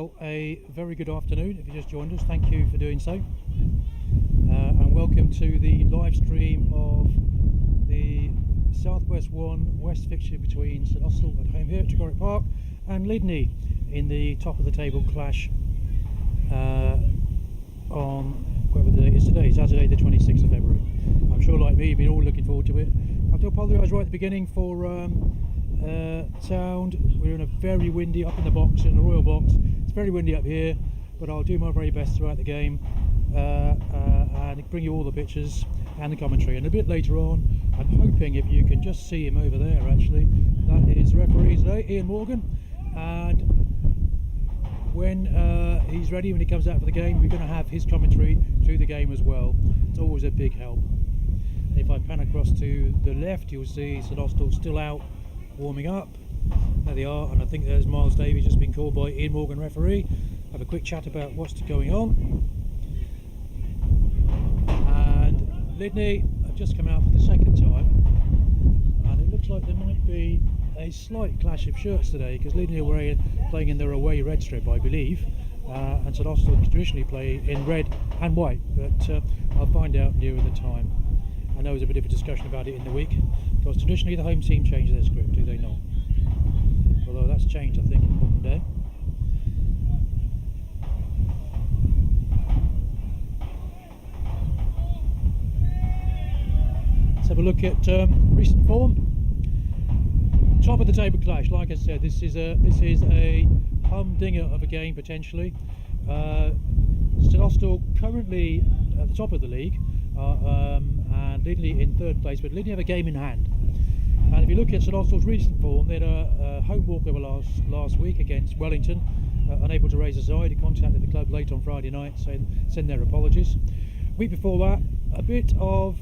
Well, a very good afternoon if you just joined us. Thank you for doing so. And welcome to the live stream of the Southwest 1 West fixture between St Austell at home here at Tregorrick Park and Lydney in the top of the table clash on whatever the date is today, Saturday the 26th of February. I'm sure, like me, you've been all looking forward to it. I have to apologise right at the beginning for sound. We're in a very windy, up in the box, in the Royal Box. It's very windy up here, but I'll do my very best throughout the game and bring you all the pictures and the commentary. And a bit later on, I'm hoping if you can just see him over there, actually, that is referee today, Ian Morgan. And when he's ready, when he comes out for the game, we're going to have his commentary through the game as well. It's always a big help. If I pan across to the left, you'll see St Austell still out warming up. There they are, and I think there's Miles Davies just been called by Ian Morgan, referee. Have a quick chat about what's going on. And Lydney have just come out for the second time, and it looks like there might be a slight clash of shirts today, because Lydney are playing in their away red strip, I believe, and St Austell traditionally play in red and white, but I'll find out nearer the time. I know there's a bit of a discussion about it in the week, because traditionally the home team change their script, do they not? Although that's changed, I think, in modern day. Let's have a look at recent form. Top of the table clash. Like I said, this is a humdinger of a game potentially. St Austell currently at the top of the league, and Lydney in third place, but Lydney have a game in hand. And if you look at St Austell's recent form, they had a home walkover last week against Wellington, unable to raise a side. He contacted the club late on Friday night, saying send their apologies. Week before that, a bit of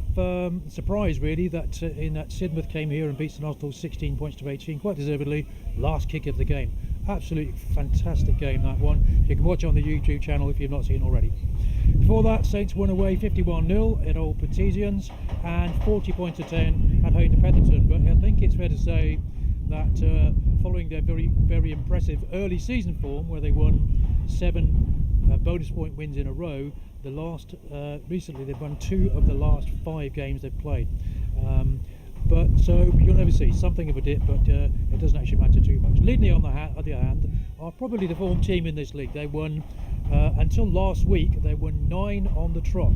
surprise really, that in that Sidmouth came here and beat St Austell 16 points to 18, quite deservedly. Last kick of the game. Absolutely fantastic game, that one. You can watch on the YouTube channel if you've not seen already. Before that, Saints won away 51-0 at Old Petesians and 40 points to 10 at home to Petherton. But I think it's fair to say that following their very impressive early season form, where they won 7 bonus point wins in a row, recently they've won 2 of the last 5 games they've played. But so you'll never see, something of a dip, but it doesn't actually matter too much. Lydney, on the other hand, are probably the form team in this league. They won, until last week, they won 9 on the trot,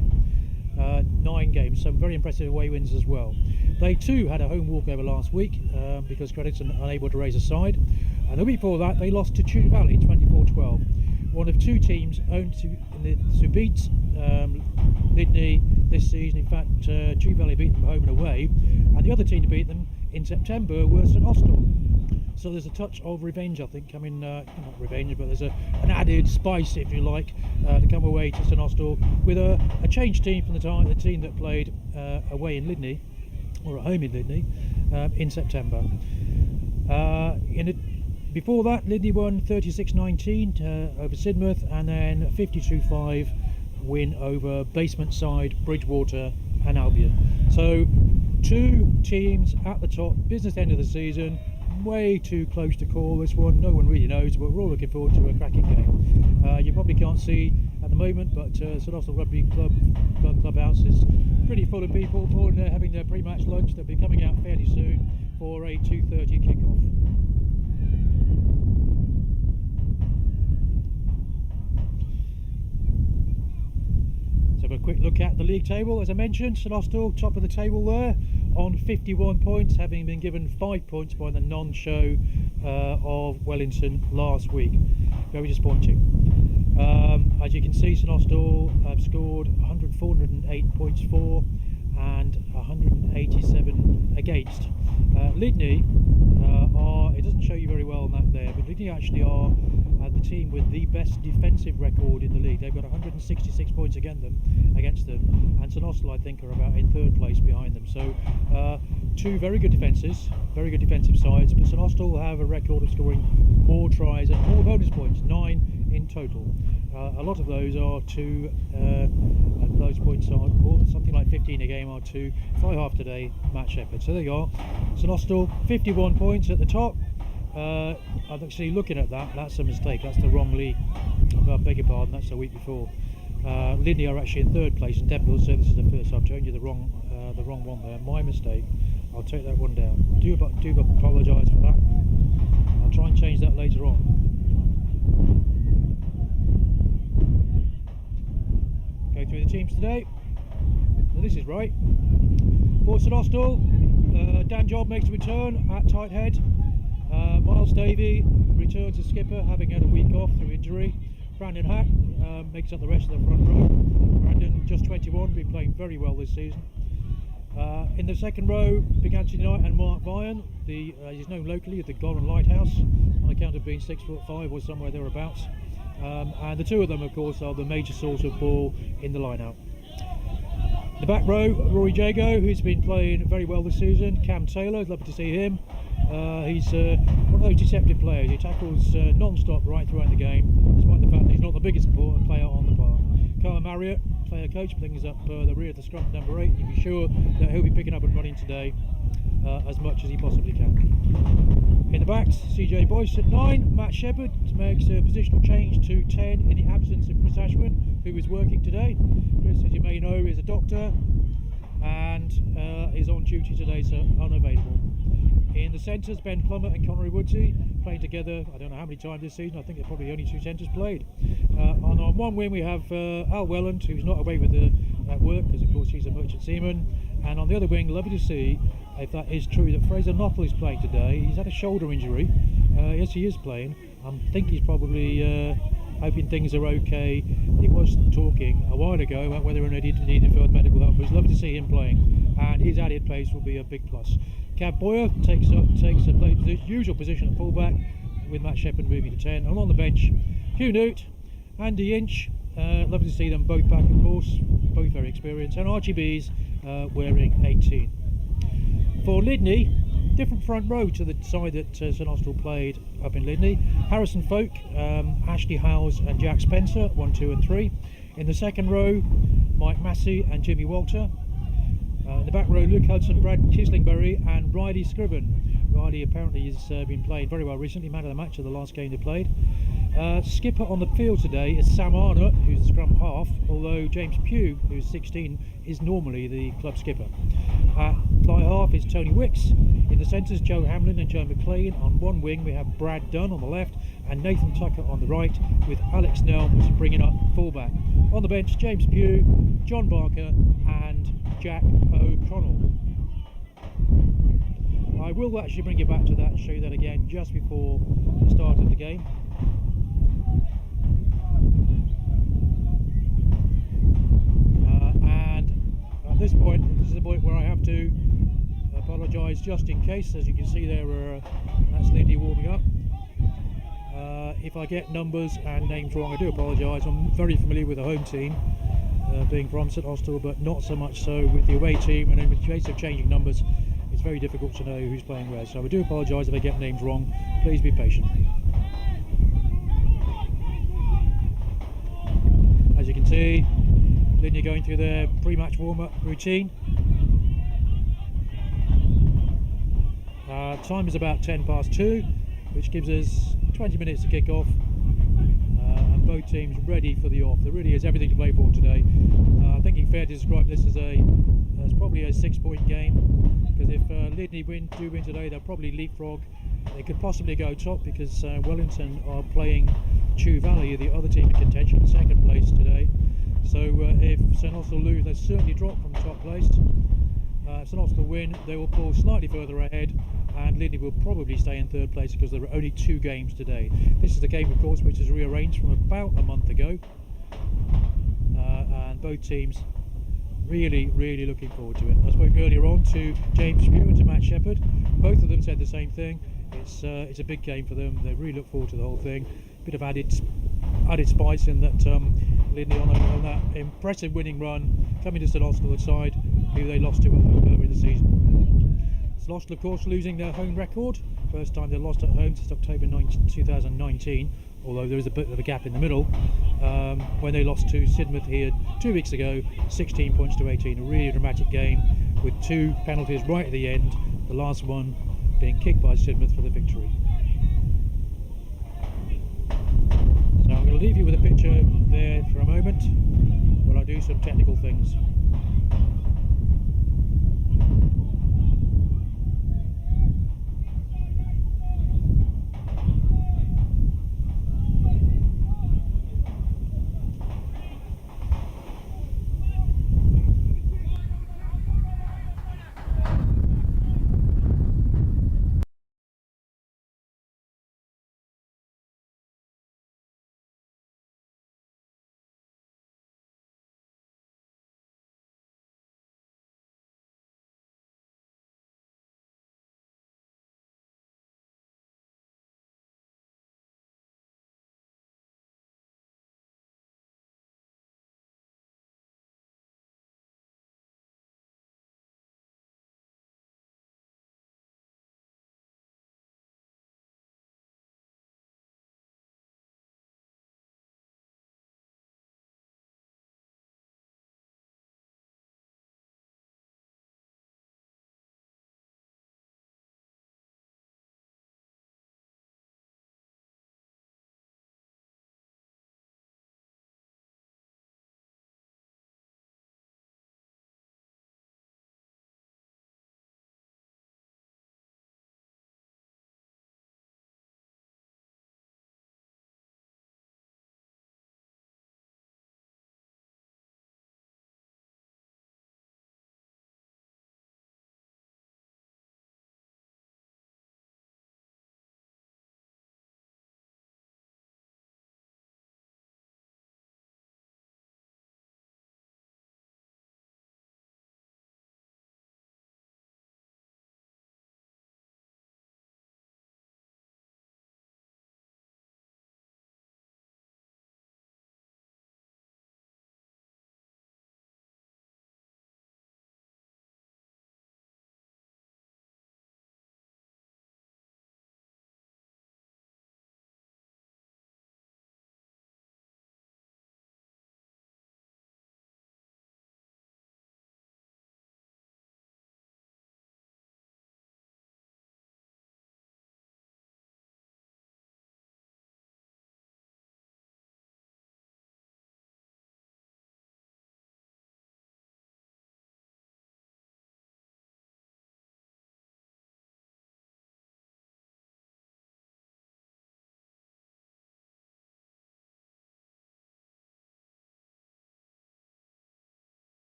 9 games, some very impressive away wins as well. They too had a home walkover last week because Crediton unable to raise a side, and the week before that they lost to Chew Valley 24-12. One of 2 teams to beat Lydney this season. In fact, Chew Valley beat them home and away, and the other team to beat them in September were St Austell. So there's a touch of revenge, I think, coming, not revenge, but there's an added spice, if you like, to come away to St Austell with a changed team from the team that played away in Lydney, or at home in Lydney, in September. Before that, Lydney won 36-19 over Sidmouth, and then 52-5 win over basement side Bridgewater and Albion. So 2 teams at the top, business end of the season. Way too close to call this one, no one really knows, but we're all looking forward to a cracking game. You probably can't see at the moment, but St Austell Rugby Clubhouse is pretty full of people, all in there having their pre-match lunch. They'll be coming out fairly soon for a 2:30 kick-off. Have a quick look at the league table. As I mentioned, St Austell top of the table there on 51 points, having been given 5 points by the non-show of Wellington last week. Very disappointing. As you can see, St Austell have scored 408 points for and 187 against. Lydney it doesn't show you very well on that there, but Lydney actually are the team with the best defensive record in the league. They've got 166 points against them, and St Austell, I think, are about in third place behind them. So 2 very good defensive sides, but St Austell have a record of scoring more tries and more bonus points, 9 in total. A lot of those are those points are something like 15 a game are to fly half today Matt Shepherd. So there you are, St Austell 51 points at the top, I'm actually looking at that. That's a mistake. That's the wrong league. I beg your pardon. That's the week before. Lydney are actually in 3rd place, and Devil Service is the first. I've told you the wrong one there. My mistake. I'll take that one down. Do apologise for that. I'll try and change that later on. Go through the teams today. So this is right. For St Austell, Dan Job makes a return at tight head. Miles Davey returns as skipper, having had a week off through injury. Brandon Hack makes up the rest of the front row. Brandon, just 21, been playing very well this season. In the second row, Big Anthony Knight and Mark Vian. He's known locally as the Golden Lighthouse on account of being 6'5" or somewhere thereabouts. And the two of them, of course, are the major source of ball in the line-out. The back row, Rory Jago, who's been playing very well this season. Cam Taylor, lovely to see him. He's one of those deceptive players. He tackles non-stop right throughout the game, despite the fact that he's not the biggest player on the park. Carl Marriott, player coach, brings up the rear of the scrum, number 8. You'll be sure that he'll be picking up and running today as much as he possibly can. In the backs, CJ Boyce at 9. Matt Shepherd makes a positional change to 10 in the absence of Chris Ashwin, who is working today. Chris, as you may know, is a doctor and is on duty today, so unavailable. In the centres, Ben Plummer and Connery Woodsey playing together, I don't know how many times this season. I think there are probably only 2 centres played. On one wing we have Al Welland, who's not away with at work because of course he's a merchant seaman. And on the other wing, lovely to see, if that is true, that Fraser Knottle is playing today. He's had a shoulder injury. Yes, he is playing. I think he's probably hoping things are okay. He was talking a while ago about whether or not he needed further medical help, but it's lovely to see him playing, and his added pace will be a big plus. Cav Boyer takes the usual position at fullback, with Matt Shepherd moving to 10. And on the bench, Hugh Newt, Andy Inch, lovely to see them both back, of course, both very experienced, and Archie Bees wearing 18. For Lydney, different front row to the side that St Austell played up in Lydney. Harrison Folk, Ashley Howes and Jack Spencer, 1, 2 and 3. In the second row, Mike Massey and Jimmy Walter. In the back row, Luke Hudson, Brad Kislingbury and Riley Scriven. Riley apparently has been playing very well recently, man of the match of the last game they played. Skipper on the field today is Sam Arnott, who's the scrum half, although James Pugh, who's 16, is normally the club skipper. Fly half is Tony Wicks. In the centres, Joe Hamlin and Joe McLean. On one wing we have Brad Dunn on the left and Nathan Tucker on the right, with Alex Nelms bringing up fullback. On the bench, James Pugh, John Barker and Jack O'Connell. I will actually bring you back to that and show you that again just before the start of the game. And at this point, this is the point where I have to apologise just in case. As you can see there, that's Lydney warming up. If I get numbers and names wrong, I do apologise. I'm very familiar with the home team, being from St Austell, but not so much so with the away team, and in the case of changing numbers, it's very difficult to know who's playing where. So I do apologise if I get names wrong. Please be patient. As you can see, Lydney going through their pre-match warm-up routine. Time is about 2:10, which gives us 20 minutes to kick off, and both teams ready for the off. There really is everything to play for today. I think it's fair to describe this as probably a 6-point game, because if Lydney do win today, they'll probably leapfrog. They could possibly go top, because Wellington are playing Chew Valley, the other team in contention, second place today. So if St Austell lose, they certainly drop from top place. If St Austell win, they will pull slightly further ahead, and Lydney will probably stay in third place because there are only 2 games today. This is the game, of course, which is rearranged from about a month ago, and both teams really looking forward to it. I spoke earlier on to James Pugh and to Matt Shepherd. Both of them said the same thing. It's a big game for them. They really look forward to the whole thing. Bit of added spice in that Lydney on that impressive winning run, coming to St Austell side, who they lost to at home earlier in the season. St Austell, of course, losing their home record. First time they lost at home since October 2019, although there is a bit of a gap in the middle, when they lost to Sidmouth here 2 weeks ago, 16 points to 18. A really dramatic game with 2 penalties right at the end, the last one being kicked by Sidmouth for the victory. going to leave you with a picture there for a moment while I do some technical things.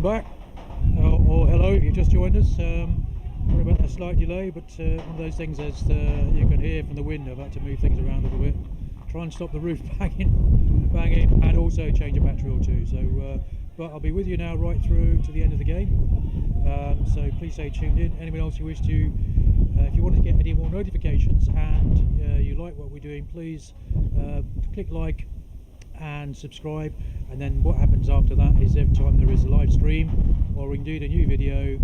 back, or hello if you've just joined us. Sorry about that slight delay, but one of those things as you can hear from the wind. I've had to move things around a little bit, try and stop the roof banging, and also change a battery or two. So, but I'll be with you now right through to the end of the game. So please stay tuned in. Anyone else who wishes to, if you want to get any more notifications and you like what we're doing, please click like and subscribe. And then what happens after that is every time there is a live stream or indeed a new video,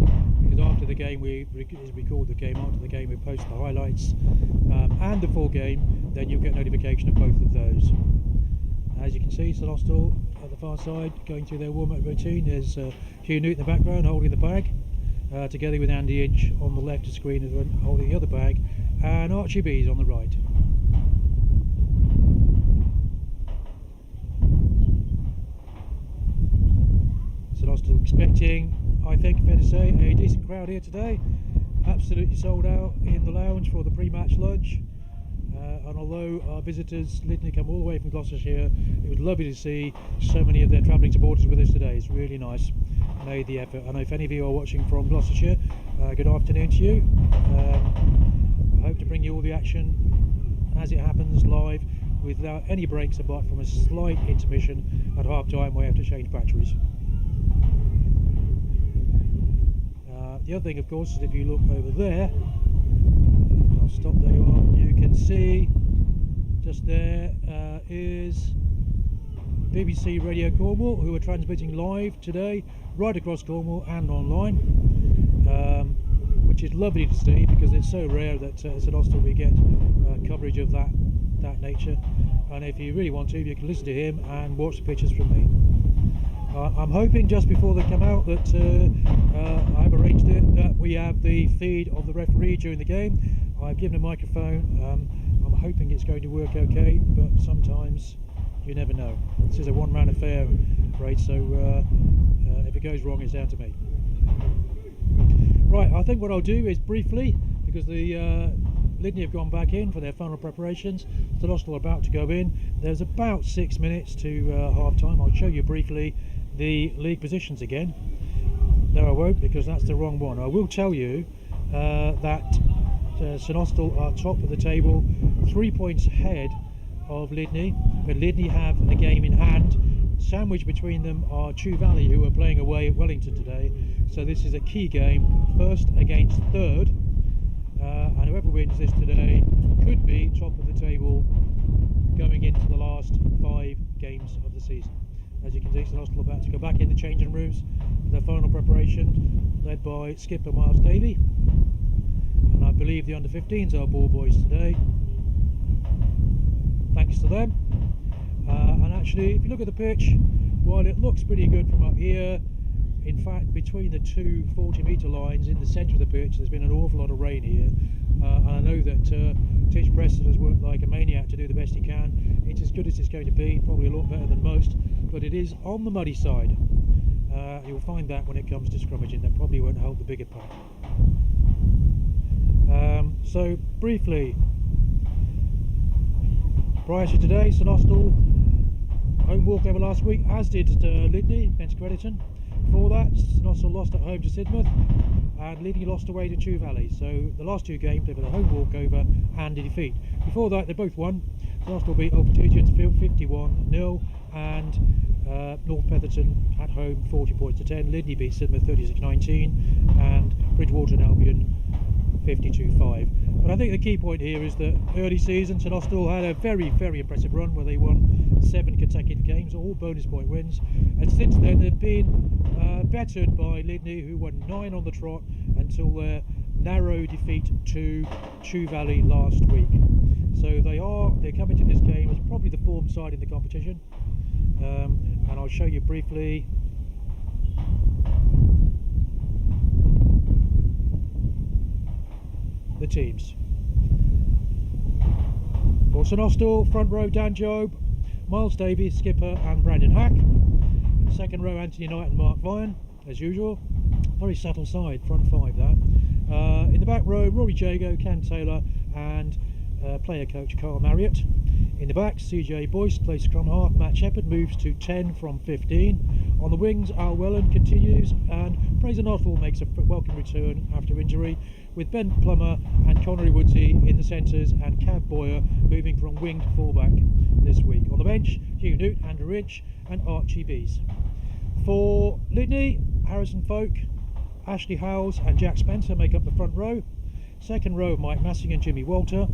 because after the game we record the game, after the game we post the highlights and the full game, then you'll get notification of both of those. As you can see, St Austell at the far side going through their warm-up routine. There's Hugh Newt in the background holding the bag, together with Andy Inch on the left of the screen holding the other bag, and Archie B's on the right. St Austell expecting, I think, fair to say, a decent crowd here today. Absolutely sold out in the lounge for the pre-match lunch. And although our visitors, Lydney, come all the way from Gloucestershire, it was lovely to see so many of their travelling supporters with us today. It's really nice. Made the effort. I know if any of you are watching from Gloucestershire, good afternoon to you. I hope to bring you all the action as it happens live, without any breaks apart from a slight intermission at half time where we have to change batteries. The other thing, of course, is if you look over there, I'll stop, there you are, you can see just there is BBC Radio Cornwall, who are transmitting live today right across Cornwall and online, which is lovely to see because it's so rare that St Austell we get coverage of that nature. And if you really want to, you can listen to him and watch the pictures from me. I'm hoping just before they come out that I've arranged it that we have the feed of the referee during the game. I've given a microphone. I'm hoping it's going to work okay, but sometimes you never know. This is a one-man affair, right? So if it goes wrong, it's down to me. Right, I think what I'll do is briefly, because the Lydney have gone back in for their final preparations. St Austell are about to go in. There's about 6 minutes to half time. I'll show you briefly the league positions again. No, I won't, because that's the wrong one. I will tell you that St Austell are top of the table, 3 points ahead of Lydney, but Lydney have a game in hand. Sandwiched between them are Chew Valley, who are playing away at Wellington today. So this is a key game, first against third, and whoever wins this today could be top of the table going into the last 5 games of the season. As you can see, St Austell are about to go back in the changing rooms for their final preparation, led by skipper Miles Davey. And I believe the under-15s are ball boys today. Thanks to them. And actually, if you look at the pitch, while it looks pretty good from up here, in fact, between the two 40-metre lines in the centre of the pitch, there's been an awful lot of rain here. And I know that Titch Preston has worked like a maniac to do the best he can. It's as good as it's going to be, probably a lot better than most, but it is on the muddy side. You'll find that when it comes to scrummaging. That probably won't help the bigger pack. So, briefly, prior to today, St Austell home walkover last week, as did Lydney against Crediton. Before that, St Austell lost at home to Sidmouth, and Lydney lost away to Chew Valley. So the last 2 games they've had a home walkover and a defeat. Before that, they both won. St Austell beat Old Petersfield 51-0, and North Petherton at home 40 points to 10. Lydney beat Sidmouth 36-19, and Bridgewater and Albion 52-5. But I think the key point here is that early season St Austell had a very, very impressive run where they won 7 consecutive games, all bonus point wins, and since then they've been bettered by Lydney, who won 9 on the trot until their narrow defeat to Chew Valley last week. So they're coming to this game as probably the form side in the competition, and I'll show you briefly the teams. For St Austell, front row Dan Job, Miles Davies, skipper, and Brandon Hack. In the second row, Anthony Knight and Mark Vine, as usual. Very subtle side, front 5 that. In the back row, Rory Jago, Ken Taylor, and player coach Carl Marriott. In the back, CJ Boyce plays scrum half. Matt Shepherd moves to 10 from 15. On the wings, Al Welland continues, and Fraser Nottwell makes a welcome return after injury, with Ben Plummer and Connery Woodsey in the centres, and Cav Boyer moving from wing to fullback this week. On the bench, Hugh Newt, Andrew Inch and Archie Bees. For Lydney, Harrison Folk, Ashley Howells and Jack Spencer make up the front row. Second row of Mike Massing and Jimmy Walter,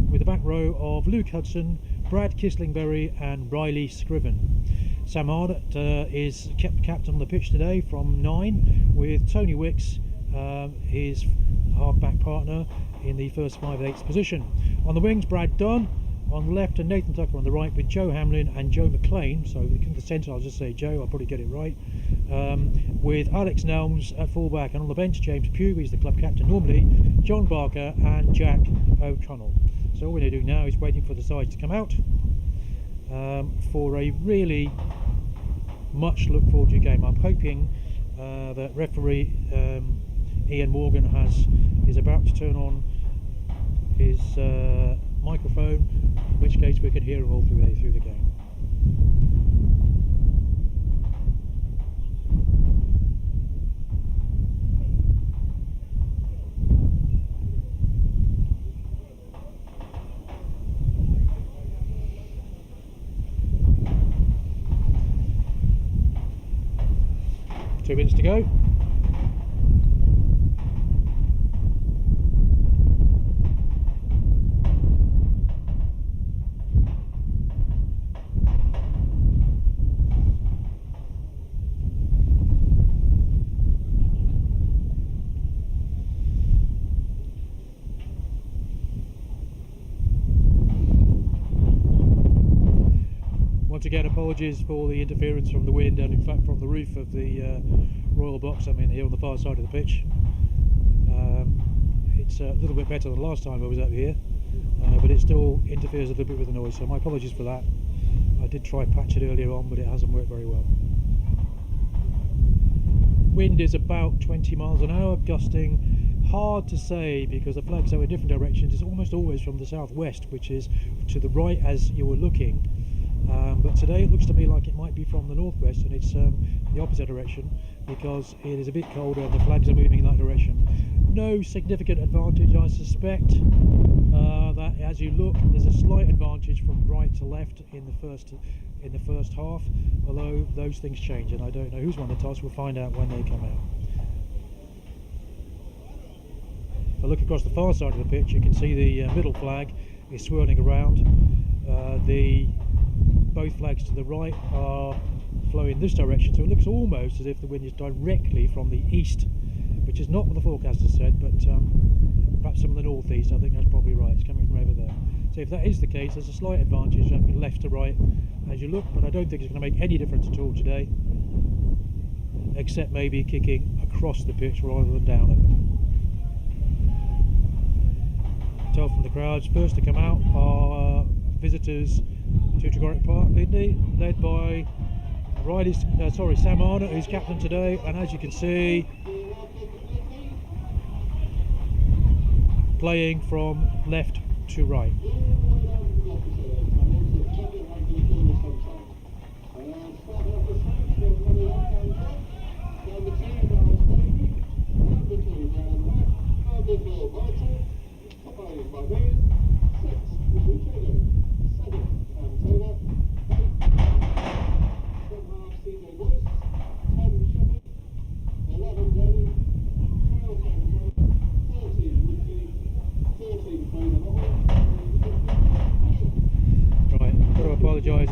with the back row of Luke Hudson, Brad Kislingberry and Riley Scriven. Sam Arnott is kept captain on the pitch today from 9, with Tony Wicks, his half-back partner, in the first 5/8 position. On the wings, Brad Dunn on the left and Nathan Tucker on the right, with Joe Hamlin and Joe McLean. So in the centre, I'll just say Joe, I'll probably get it right. With Alex Nelms at fullback, and on the bench, James Pugh, he's the club captain normally, John Barker and Jack O'Connell. So all we're going to do now is waiting for the sides to come out for a really much look forward to game. I'm hoping that referee Ian Morgan is about to turn on his microphone, in which case we can hear him all through the game. Two minutes to go. Once again, apologies for the interference from the wind and in fact from the roof of the Royal Box. I'm in here on the far side of the pitch. It's a little bit better than last time I was up here, but it still interferes a little bit with the noise, so my apologies for that. I did try and patch it earlier on, but it hasn't worked very well. Wind is about 20 miles an hour, gusting. Hard to say because the flags are in different directions. It's almost always from the southwest, which is to the right as you were looking. But today it looks to me like it might be from the northwest, and it's the opposite direction because it is a bit colder and the flags are moving in that direction. No significant advantage, I suspect. That as you look, there's a slight advantage from right to left in the first half, although those things change, and I don't know who's won the toss. We'll find out when they come out. If I look across the far side of the pitch, you can see the middle flag is swirling around. Both flags to the right are flowing this direction, so it looks almost as if the wind is directly from the east, which is not what the forecaster said, but perhaps from the northeast. I think that's probably right. It's coming from over there. So if that is the case, there's a slight advantage from left to right as you look, but I don't think it's going to make any difference at all today, except maybe kicking across the pitch rather than down it. Tell from the crowds, first to come out are visitors to Tregorrick Park, Lydney, led by Sam Arnott, who's captain today, and as you can see, playing from left to right.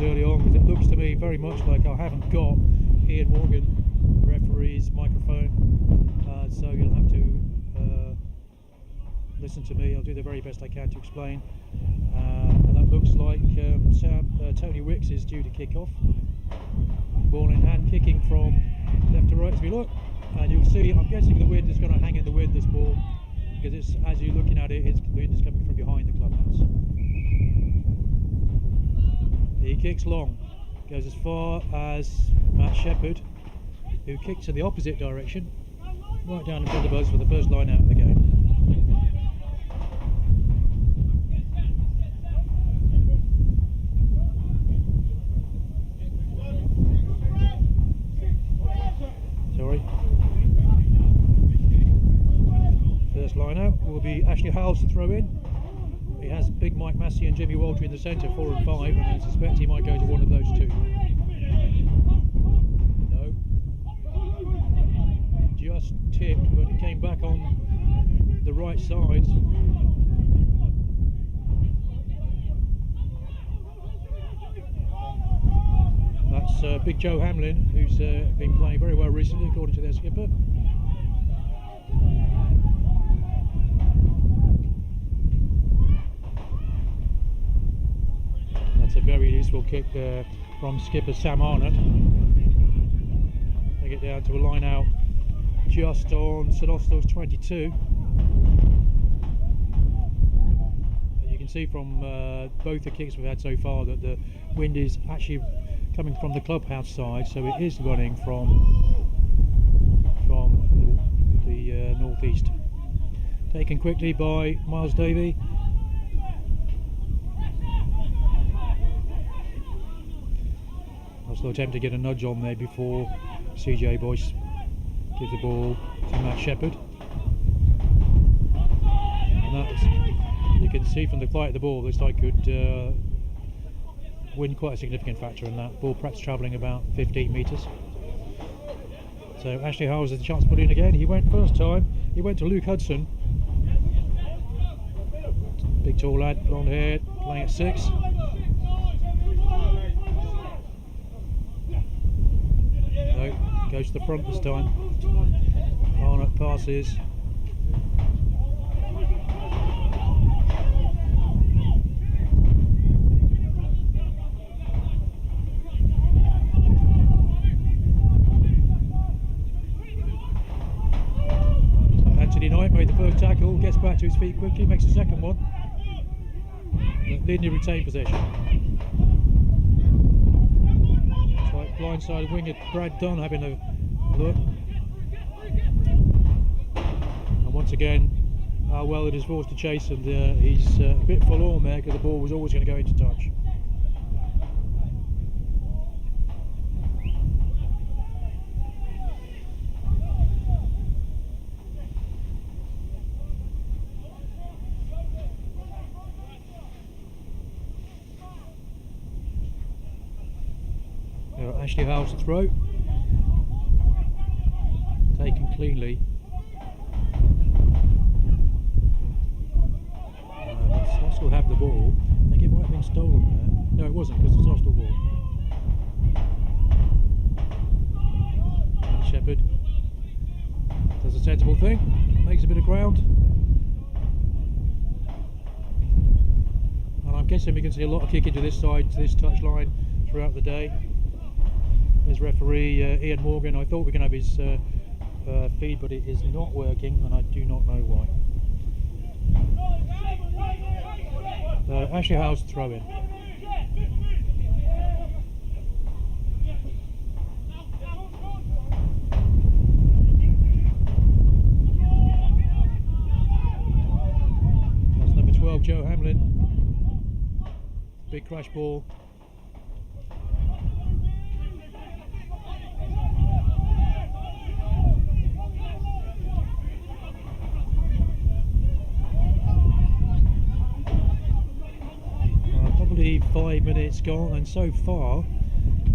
Early on because it looks to me very much like I haven't got Ian Morgan, referee's microphone, so you'll have to listen to me. I'll do the very best I can to explain, and that looks like Tony Wicks is due to kick off. Ball in hand, kicking from left to right as we look, and you'll see, I'm guessing the wind is going to hang in the wind, this ball, because it's, as you're looking at it, the wind is coming from behind the clubhouse. He kicks long, goes as far as Matt Shepherd, who kicks in the opposite direction, right down in front of us for the first line out of the game. Ashley Howells to throw in. He has Big Mike Massey and Jimmy Walter in the centre, 4 and 5, and I suspect he might go to one of those two. No. Just tipped, but it came back on the right side. That's Big Joe Hamlin, who's been playing very well recently, according to their skipper. That's a very useful kick from skipper Sam Arnott. They get down to a line out just on St Austell's 22. You can see from both the kicks we've had so far that the wind is actually coming from the clubhouse side, so it is running from the northeast. Taken quickly by Miles Davey. Also attempt to get a nudge on there before CJ Boyce gives the ball to Matt Shepherd. And that's, you can see from the flight of the ball, this I could win quite a significant factor in that. Ball perhaps travelling about 15 metres. So Ashley Howells has a chance to put in again. He went first time, he went to Luke Hudson. Big tall lad, blonde hair, playing at 6. No, goes to the front this time. Arnott passes. Made the first tackle, gets back to his feet quickly, makes the second one. But Lydney retained possession. It's like blindside winger Brad Dunn having a look. And once again, Weldon is forced to chase, and he's a bit forlorn there because the ball was always going to go into touch. Ashley Howells to throw, taken cleanly. Austell have the ball. I think it might have been stolen there. No, it wasn't, because it's Austell ball. And Shepherd does a sensible thing, makes a bit of ground. And I'm guessing we can see a lot of kick into this side, to this touch line throughout the day. There's referee Ian Morgan. I thought we were going to have his feed, but it is not working, and I do not know why. Ashley Howells to throw in. That's number 12, Joe Hamlin. Big crash ball. Probably 5 minutes gone, and so far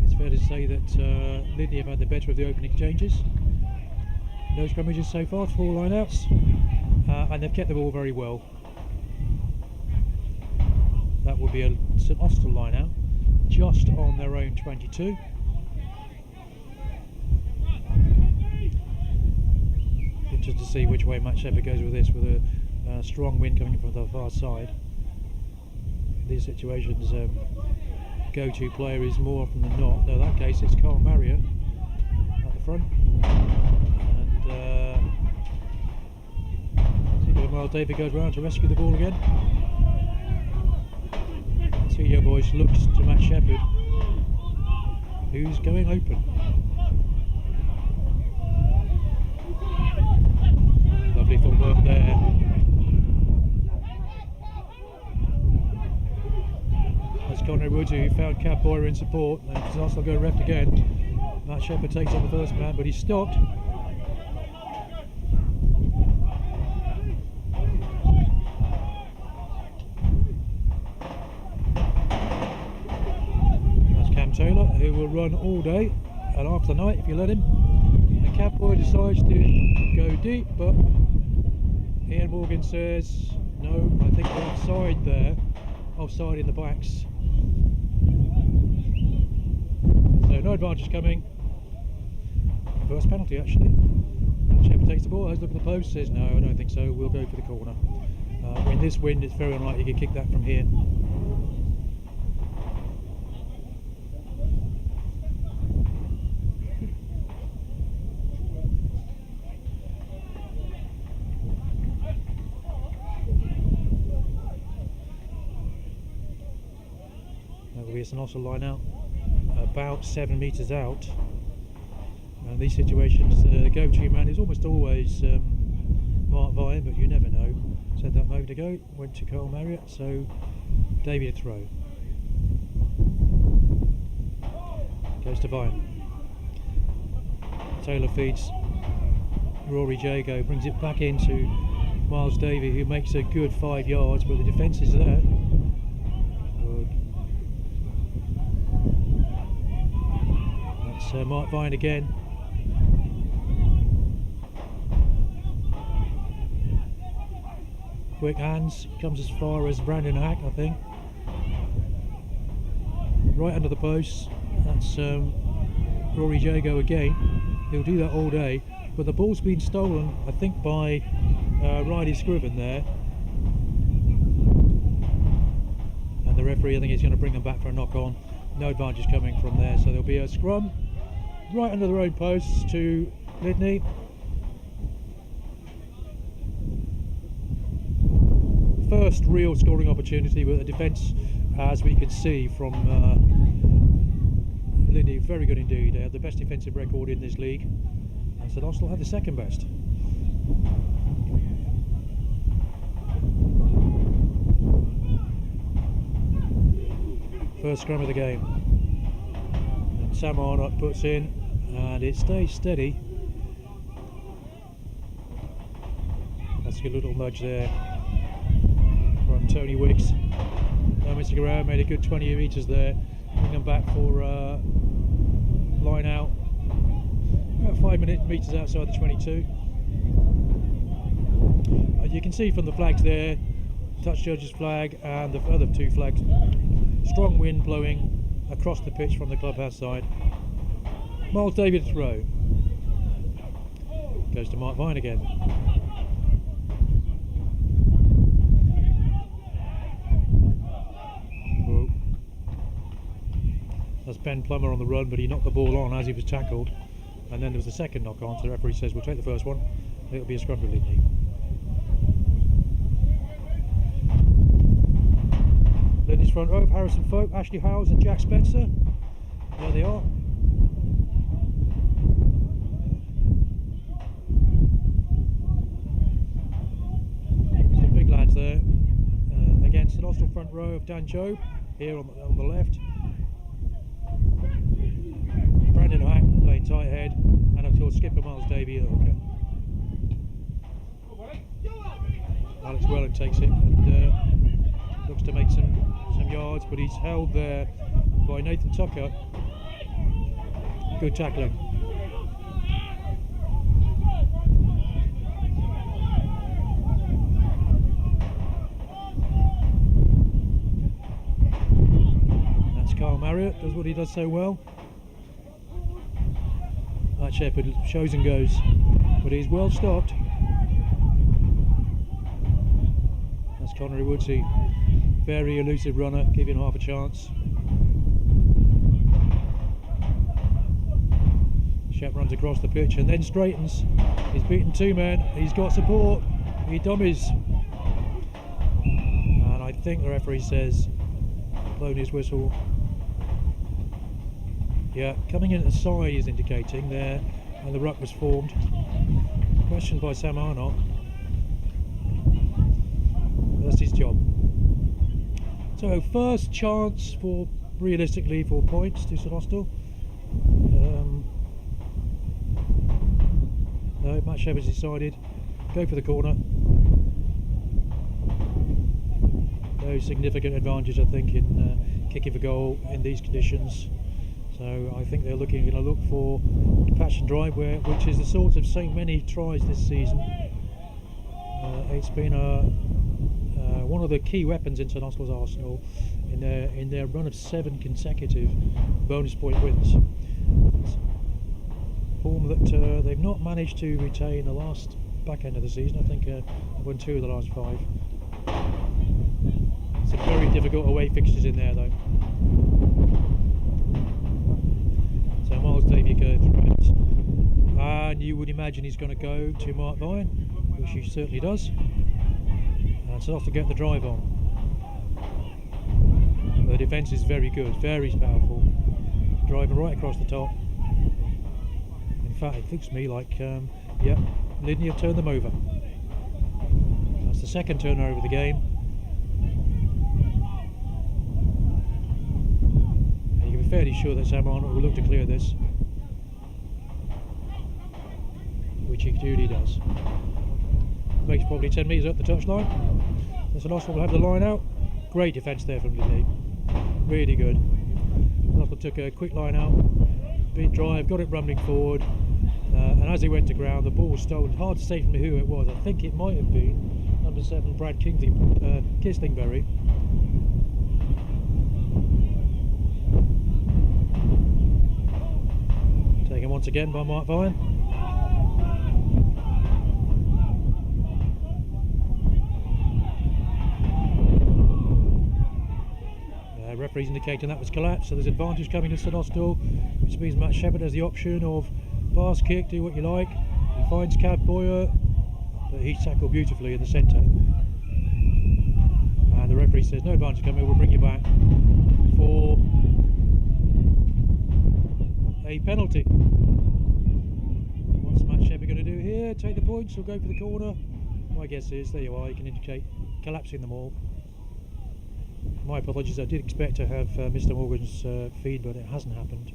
it's fair to say that Lydney have had the better of the opening exchanges. No scrummages so far, 4 line-outs, and they've kept the ball very well. That will be a St Austell line-out, just on their own 22. Interested to see which way Matt Shepherd goes with this, with a strong wind coming from the far side. These situations, go-to player is more often than not. Though in that case, it's Carl Marriott at the front, and Miles David goes round to rescue the ball again. CEO Boyce looks to Matt Shepherd, who's going open. Lovely footwork there. Conrad Woods, who found Cab Boyer in support, and St Austell go left again. Matt Shepherd takes on the first man, but he's stopped. who will run all day and half the night if you let him. And Catboy decides to go deep, but Ian Morgan says no, I think we're offside there, offside in the blacks. So no advantage coming. First penalty actually. Shepherd takes the ball, has a look at the post, says no, I don't think so, we'll go for the corner. In this wind it's very unlikely you can kick that from here. That will be a St Austell line out, about 7 metres out. And these situations, the go-to man is almost always Mark Vine, but you never know. Said that a moment ago, went to Carl Marriott, so David to throw. Goes to Vine. Taylor feeds Rory Jago, brings it back into Miles Davey, who makes a good 5 yards, but the defence is there. Good. That's Mark Vine again. Quick hands, comes as far as Brandon Hack, I think. Right under the post, that's Rory Jago again. He'll do that all day, but the ball's been stolen, I think, by Riley Scriven there. And the referee, I think, is going to bring them back for a knock-on. No advantage coming from there, so there'll be a scrum right under their own post to Lydney. First real scoring opportunity, but the defence, as we can see from Lydney, very good indeed. They have the best defensive record in this league, and St Austell had the second best. First scrum of the game, and Sam Arnott puts in, and it stays steady. That's a good little nudge there from Tony Wiggs. No messing around, made a good 20 metres there. Bring them back for line out. About 5 metres outside the 22. You can see from the flags there, touch judge's flag and the other two flags. Strong wind blowing across the pitch from the clubhouse side. Miles David throw. Goes to Mark Vine again. That's Ben Plummer on the run, but he knocked the ball on as he was tackled. And then there was the second knock on, so the referee says we'll take the first one. It'll be a scrum for Lydney. Lydney's front row of Harrison Folk, Ashley Howes and Jack Spencer. There they are. Some big lads there. Against St Austell front row of Dan Jobe, here on the left. Brandon Hack playing tight head, and of course skipper Miles Davey at hooker. Alex Welland takes it and looks to make some yards, but he's held there by Nathan Tucker. Good tackling. That's Carl Marriott, does what he does so well. That Shepherd shows and goes, but he's well stopped. That's Connery Woodsey, very elusive runner, give him half a chance. Shep runs across the pitch and then straightens. He's beaten two men, he's got support, he dummies. And I think the referee says, blown his whistle. Yeah, coming in at the side is indicating there, and the ruck was formed. Questioned by Sam Arnott. That's his job. So first chance for, realistically, 4 points to St Austell. No, Matt Shepherd's decided, go for the corner. No significant advantage, I think, in kicking for goal in these conditions. So I think they're going to look for patch and drive, which is the sort of so many tries this season. It's been one of the key weapons in St Austell's arsenal in their run of 7 consecutive bonus point wins. Form that they've not managed to retain the last back end of the season. I think they've won 2 of the last 5. Some very difficult away fixtures in there though. So Miles Davey go through it, and you would imagine he's going to go to Mark Vine, which he certainly does, and so off to get the drive on. The defence is very good, very powerful, driving right across the top. In fact, it looks to me like yeah, Lydney have turned them over. That's the second turnover of the game. And you can be fairly sure that Sam Arnold will look to clear this, which he duly does. Makes probably 10 metres up the touchline. St Austell will have the line out. Great defence there from Lydney. Really good. St Austell took a quick line out, big drive, got it rumbling forward, and as he went to ground, the ball was stolen. Hard to say from who it was. I think it might have been number 7 Brad Kislingbury. Taken once again by Mark Vine. Referees indicating that was collapse, so there's advantage coming to St Austell, which means Matt Shepherd has the option of pass, kick, do what you like. He finds Cab Boyer, but he's tackled beautifully in the centre. And the referee says no advantage coming, we'll bring you back for a penalty. What's Matt Shepherd going to do here? Take the points or go for the corner? My guess is, there you are, you can indicate collapsing them all. My apologies, I did expect to have Mr Morgan's feed, but it hasn't happened.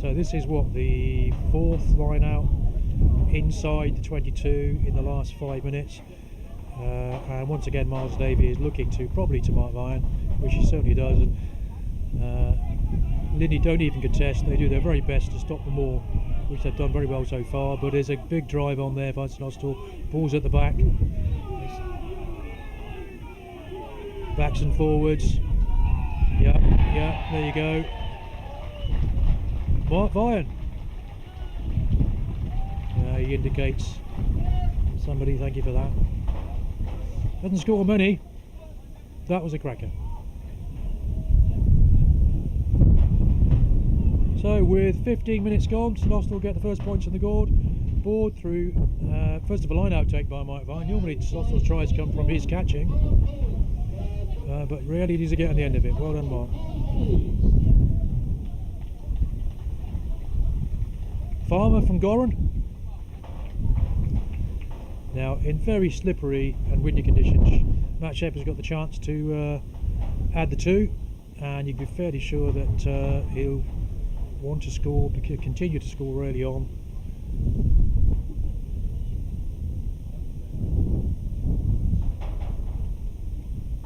So this is what, the 4th line out inside the 22 in the last 5 minutes. And once again Miles Davey is looking probably to Mark Vine, which he certainly does. And Lydney don't even contest, they do their very best to stop them all, which they've done very well so far. But there's a big drive on there by St Austell, balls at the back, backs and forwards. Yeah, there you go. Mark Vine. He indicates somebody, thank you for that. Doesn't score many. That was a cracker. So with 15 minutes gone, St Austell get the first points on the board through first of a line out take by Mike Vine. Normally St Austell's tries come from his catching, but rarely does he get on the end of it. Well done, Mark. Farmer from Goran. Now in very slippery and windy conditions, Matt Shepherd's got the chance to add the 2, and you'd be fairly sure that he'll want to score, continue to score early on.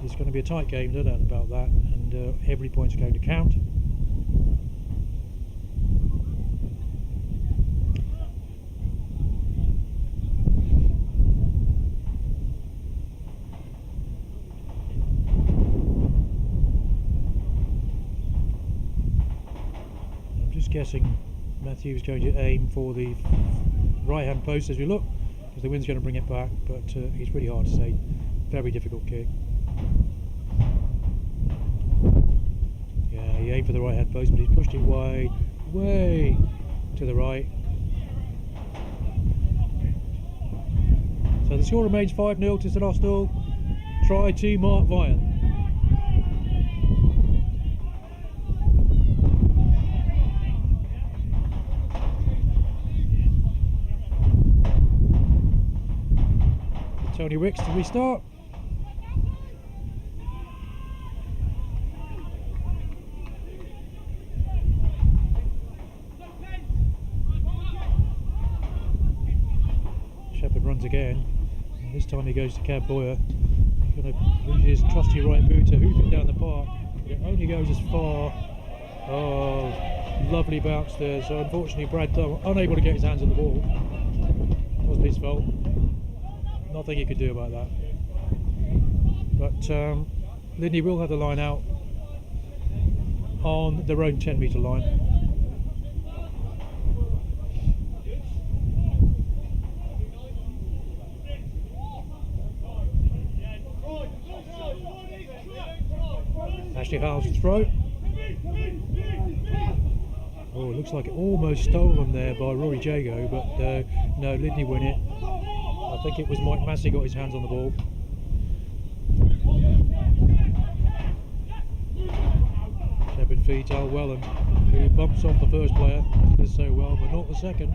It's going to be a tight game, no doubt about that, and every point's going to count. Guessing Matthew's going to aim for the right hand post as we look, because the wind's going to bring it back, but it's really hard to say. Very difficult kick. Yeah, he aimed for the right hand post, but he's pushed it way to the right. So the score remains 5-0 to St Austell. Try to Mark Vine. Tony Wicks to restart. Shepherd runs again. This time he goes to Cab Boyer. Going to use his trusty right boot to hoof it down the park. It only goes as far. Oh, lovely bounce there. So unfortunately Brad Dunn unable to get his hands on the ball. It wasn't his fault. Nothing he could do about that. But Lydney will have the line out on their own 10-metre line. Ashley Howell's throw. Oh, it looks like it almost stolen there by Rory Jago, but no, Lydney win it. I think it was Mike Massey got his hands on the ball. Shepherd feet Al Welland, who bumps off the first player, as he does so well, but not the second.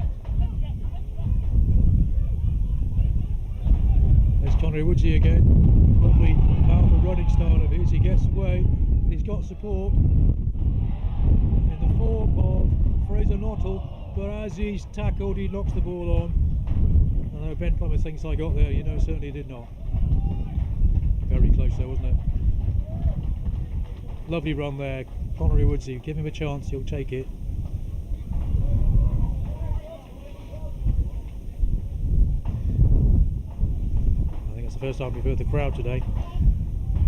There's Connery Woodsy again. Lovely, powerful running style of his. He gets away, and he's got support in the form of Fraser Nottle, but as he's tackled, he knocks the ball on. I know Ben Plummer thinks I got there, you know, certainly did not. Very close though, wasn't it? Lovely run there, Connery Woodsy. Give him a chance, he'll take it. I think it's the first time we've heard the crowd today.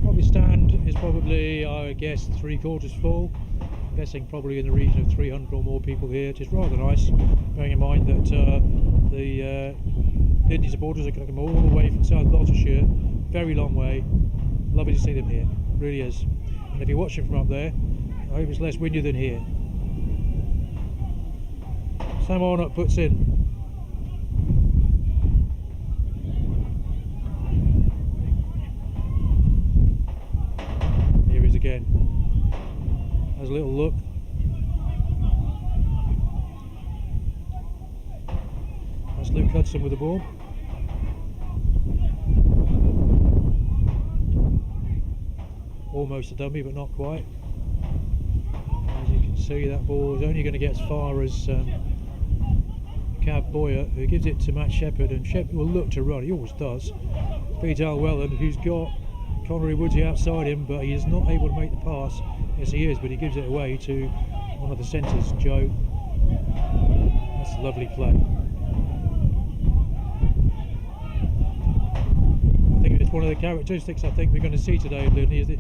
Probably stand is probably, I guess, 3/4 full. I'm guessing probably in the region of 300 or more people here, which is rather nice, bearing in mind that the Lydney supporters are going to come all the way from South Gloucestershire, very long way. Lovely to see them here, really is. And if you're watching from up there, I hope it's less windy than here. Sam Arnott puts in. Here he is again. Has a little look. That's Luke Hudson with the ball. Almost a dummy, but not quite. As you can see, that ball is only going to get as far as Cav Boyer, who gives it to Matt Shepherd, and Shepherd will look to run. He always does. Feeds Al Welland, who's got Connery Woodsy outside him, but he is not able to make the pass. Yes, he is, but he gives it away to one of the centres, Joe. That's a lovely play. I think it's one of the characteristics I think we're going to see today of Lydney is the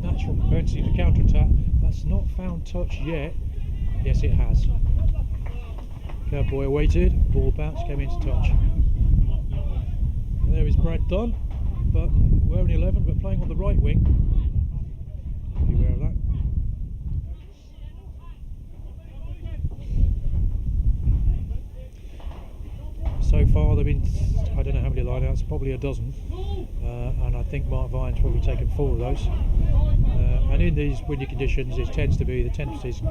natural propensity to counter-attack. That's not found touch yet. Yes, it has. Cowboy waited, ball bounced, came into touch. And there is Brad Dunn, but wearing 11, but playing on the right wing. Beware of that. So far there have been, I don't know how many line-outs, probably a dozen, and I think Mark Vine's probably taken 4 of those. And in these windy conditions, it tends to be the tendencies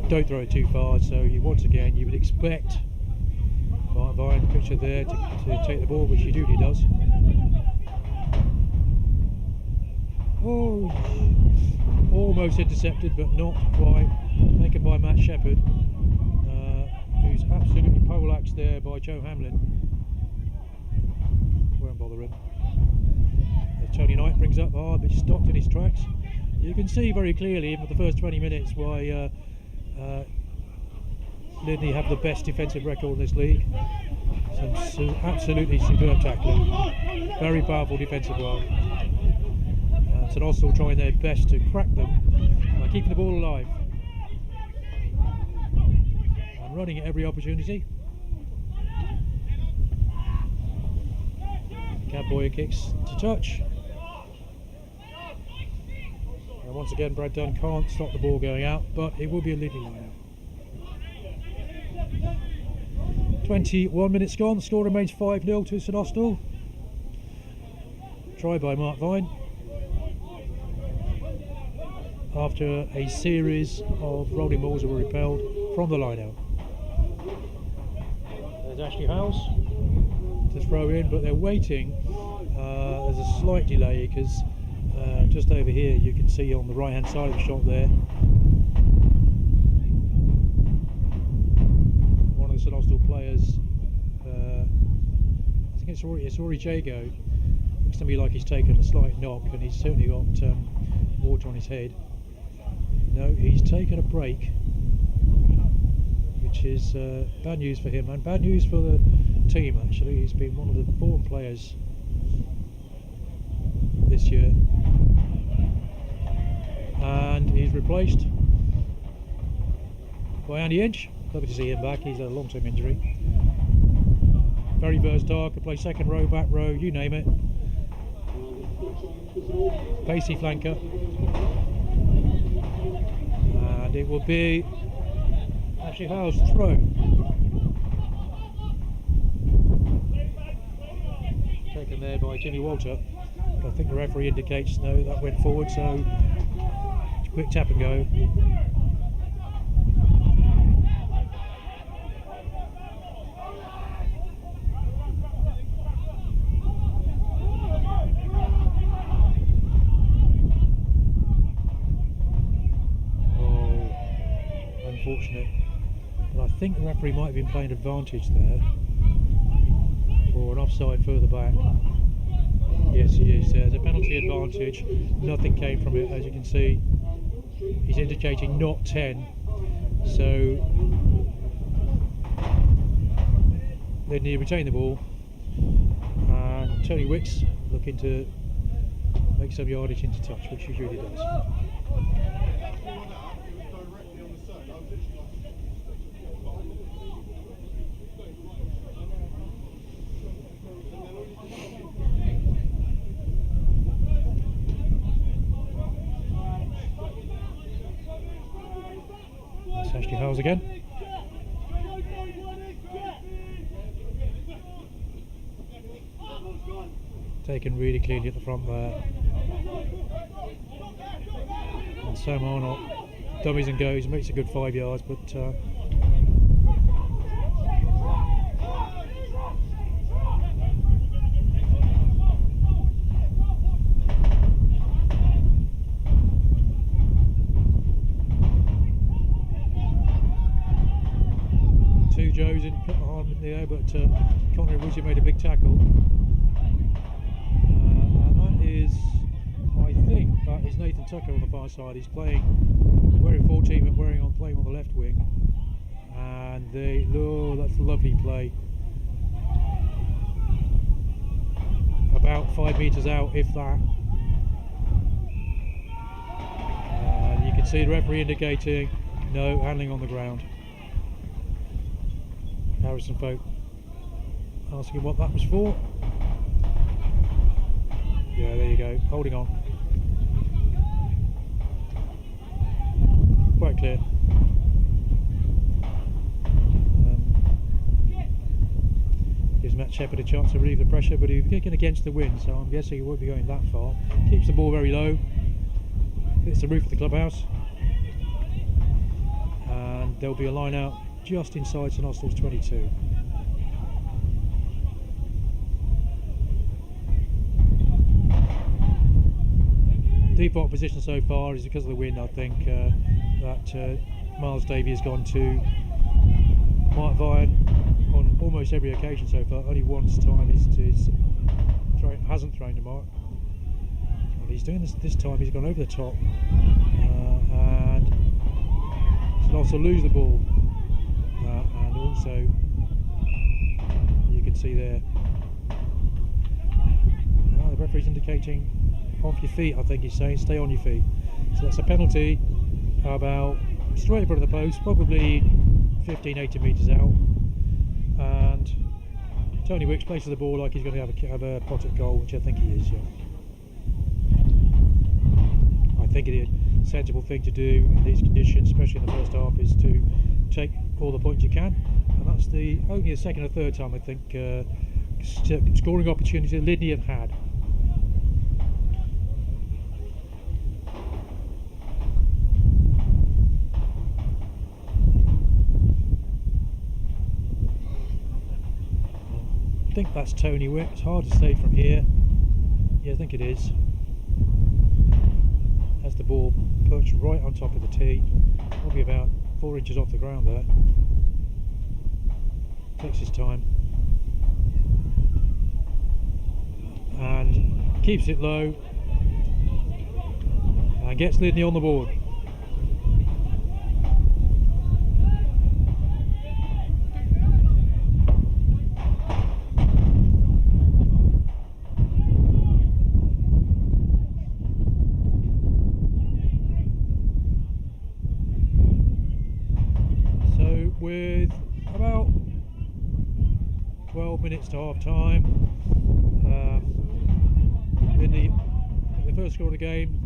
don't throw it too far. So you once again you would expect Mark Vine, picture there, to take the ball, which he duly does. Oh, almost intercepted, but not quite. Taken by Matt Shepherd. Who's absolutely poleaxed there by Joe Hamlin. Won't bother him. As Tony Knight brings up hard, but stopped in his tracks. You can see very clearly, even for the first 20 minutes, why Lydney have the best defensive record in this league. Some absolutely superb tackling. Very powerful defensive work. St Austell trying their best to crack them by keeping the ball alive. Running at every opportunity. Cab Boyer kicks to touch. And once again, Brad Dunn can't stop the ball going out, but it will be a Lydney line out. 21 minutes gone, the score remains 5-0 to St Austell. Try by Mark Vine. After a series of rolling balls that were repelled from the line out. There's Ashley Howes to throw in, but they're waiting. There's a slight delay because just over here you can see on the right hand side of the shot there, one of the St Austell players, I think it's Rory Jago, Looks to me like he's taken a slight knock, and he's certainly got water on his head. No, he's taken a break, which is bad news for him and bad news for the team. Actually, he's been one of the form players this year, and he's replaced by Andy Inch. Lovely to see him back. He's had a long-term injury. Very versatile, could play second row, back row, you name it. Pacey flanker. And it will be Ashley Howe's throw. Taken there by Jimmy Walter. But I think the referee indicates no, that went forward, so quick tap and go. Unfortunate, but I think the referee might have been playing advantage there for an offside further back. Yes, he is. There's a penalty advantage. Nothing came from it, as you can see. He's indicating not 10. So Lydney retain the ball, and Tony Wicks looking to make some yardage into touch, which he usually does. Ashley Howes again. Taken really cleanly at the front there. And Sam Arnott dummies and goes, makes a good 5 yards, but two Joes in put my arm in the air, but Connery Woodsy made a big tackle. And that is, I think, that is Nathan Tucker on the far side. He's playing, wearing 14 but playing on the left wing. And that's a lovely play. About 5 metres out, if that. And you can see the referee indicating no, handling on the ground. Harrison Folk asking what that was for. Yeah, there you go, holding on. Quite clear. Gives Matt Shepherd a chance to relieve the pressure, but he's kicking against the wind, so I'm guessing he won't be going that far. Keeps the ball very low. Hits the roof of the clubhouse. And there'll be a line out just inside St Austell's 22. Default position so far is because of the wind. I think that Miles Davey has gone to Mark Vine on almost every occasion so far. Only once time hasn't thrown to Mark. And he's doing this time. He's gone over the top, and St Austell lose the ball. And also, you can see there, the referee's indicating off your feet. I think he's saying stay on your feet. So that's a penalty about straight in front of the post, probably 15-18 metres out. And Tony Wicks places the ball like he's going to have a pot at goal, which I think he is. Yeah. I think the sensible thing to do in these conditions, especially in the first half, is to take all the points you can, and that's only the second or third time I think scoring opportunity Lydney have had. I think that's Tony Wick. It's hard to say from here. Yeah, I think it is. Has the ball perched right on top of the tee, probably about 4 inches off the ground there. Takes his time. and keeps it low and gets Lydney on the board. So with about 12 minutes to half time, in the first score of the game,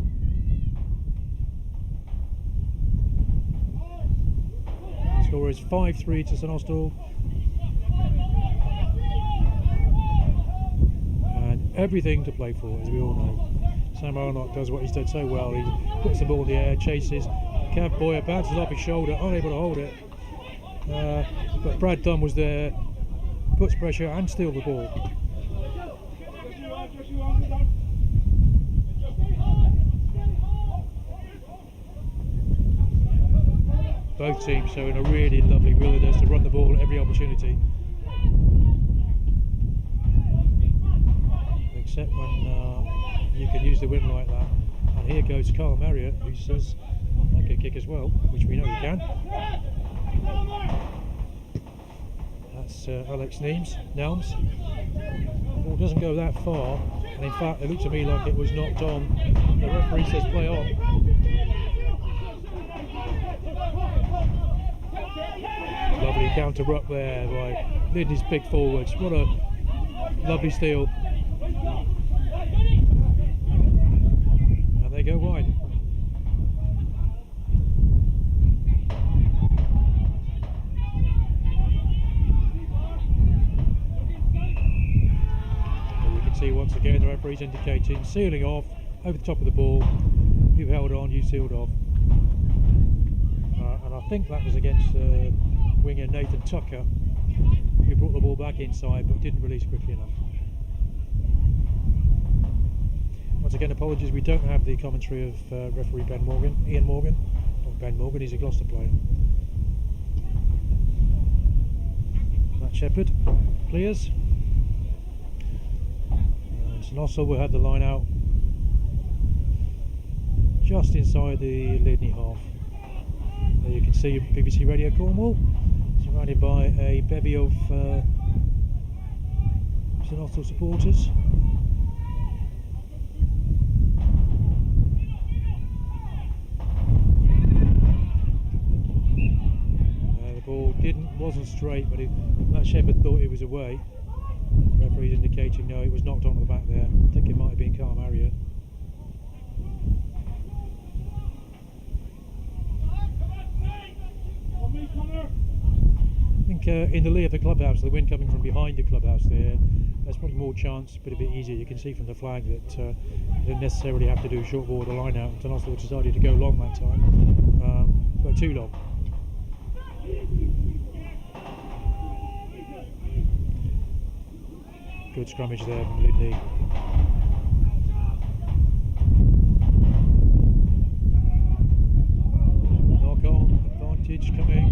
the score is 5-3 to St Austell, and everything to play for, as we all know. Sam Arnott does what he's done so well. He puts the ball in the air, chases, Cav Boyer bounces off his shoulder, unable to hold it, but Brad Dunn was there, puts pressure and steals the ball. Both teams showing a really lovely willingness to run the ball at every opportunity, except when you can use the wind like that. And here goes Carl Marriott, who says I can kick as well, which we know he can. That's Alex Nelms. The ball doesn't go that far, and in fact it looked to me like it was knocked on. The referee says play on. Lovely counter ruck there by Lydney's big forwards. What a lovely steal. And they go wide. And you can see once again the referee's indicating sealing off over the top of the ball. You've held on, you sealed off. And I think that was against winger Nathan Tucker, who brought the ball back inside but didn't release quickly enough. Once again, apologies, we don't have the commentary of referee Ian Morgan. Not Ben Morgan, he's a Gloucester player. Matt Shepherd clears. And St Austell will have the line out just inside the Lydney half. There you can see BBC Radio Cornwall, surrounded by a bevy of St Austell supporters. The ball wasn't straight, but Matt Shepherd thought it was away. The referee's indicating no, it was knocked onto the back there. I think it might have been Carl Marriott. I think in the lee of the clubhouse, the wind coming from behind the clubhouse there's probably more chance, but a bit easier. You can see from the flag that you don't necessarily have to do a short ball with the line out. St Austell decided to go long that time, but too long. Good scrummage there from Lydney. Knock on, advantage coming,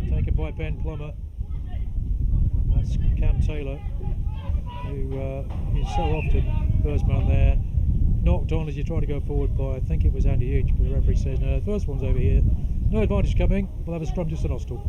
taken by Ben Plummer. That's Cam Taylor, who is so often first man there. Knocked on as you try to go forward by, I think it was Andy Each, but the referee says no, the first one's over here. No advantage coming, we'll have a scrum to St Austell.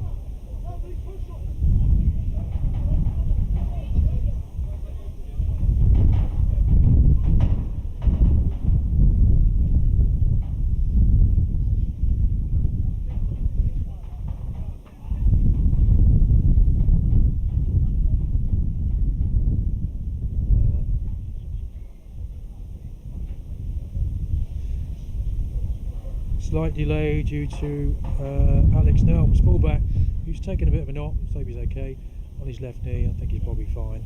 Slight delay due to Alex Nelms, fullback, who's taken a bit of a knock, so he's okay on his left knee. I think he's probably fine.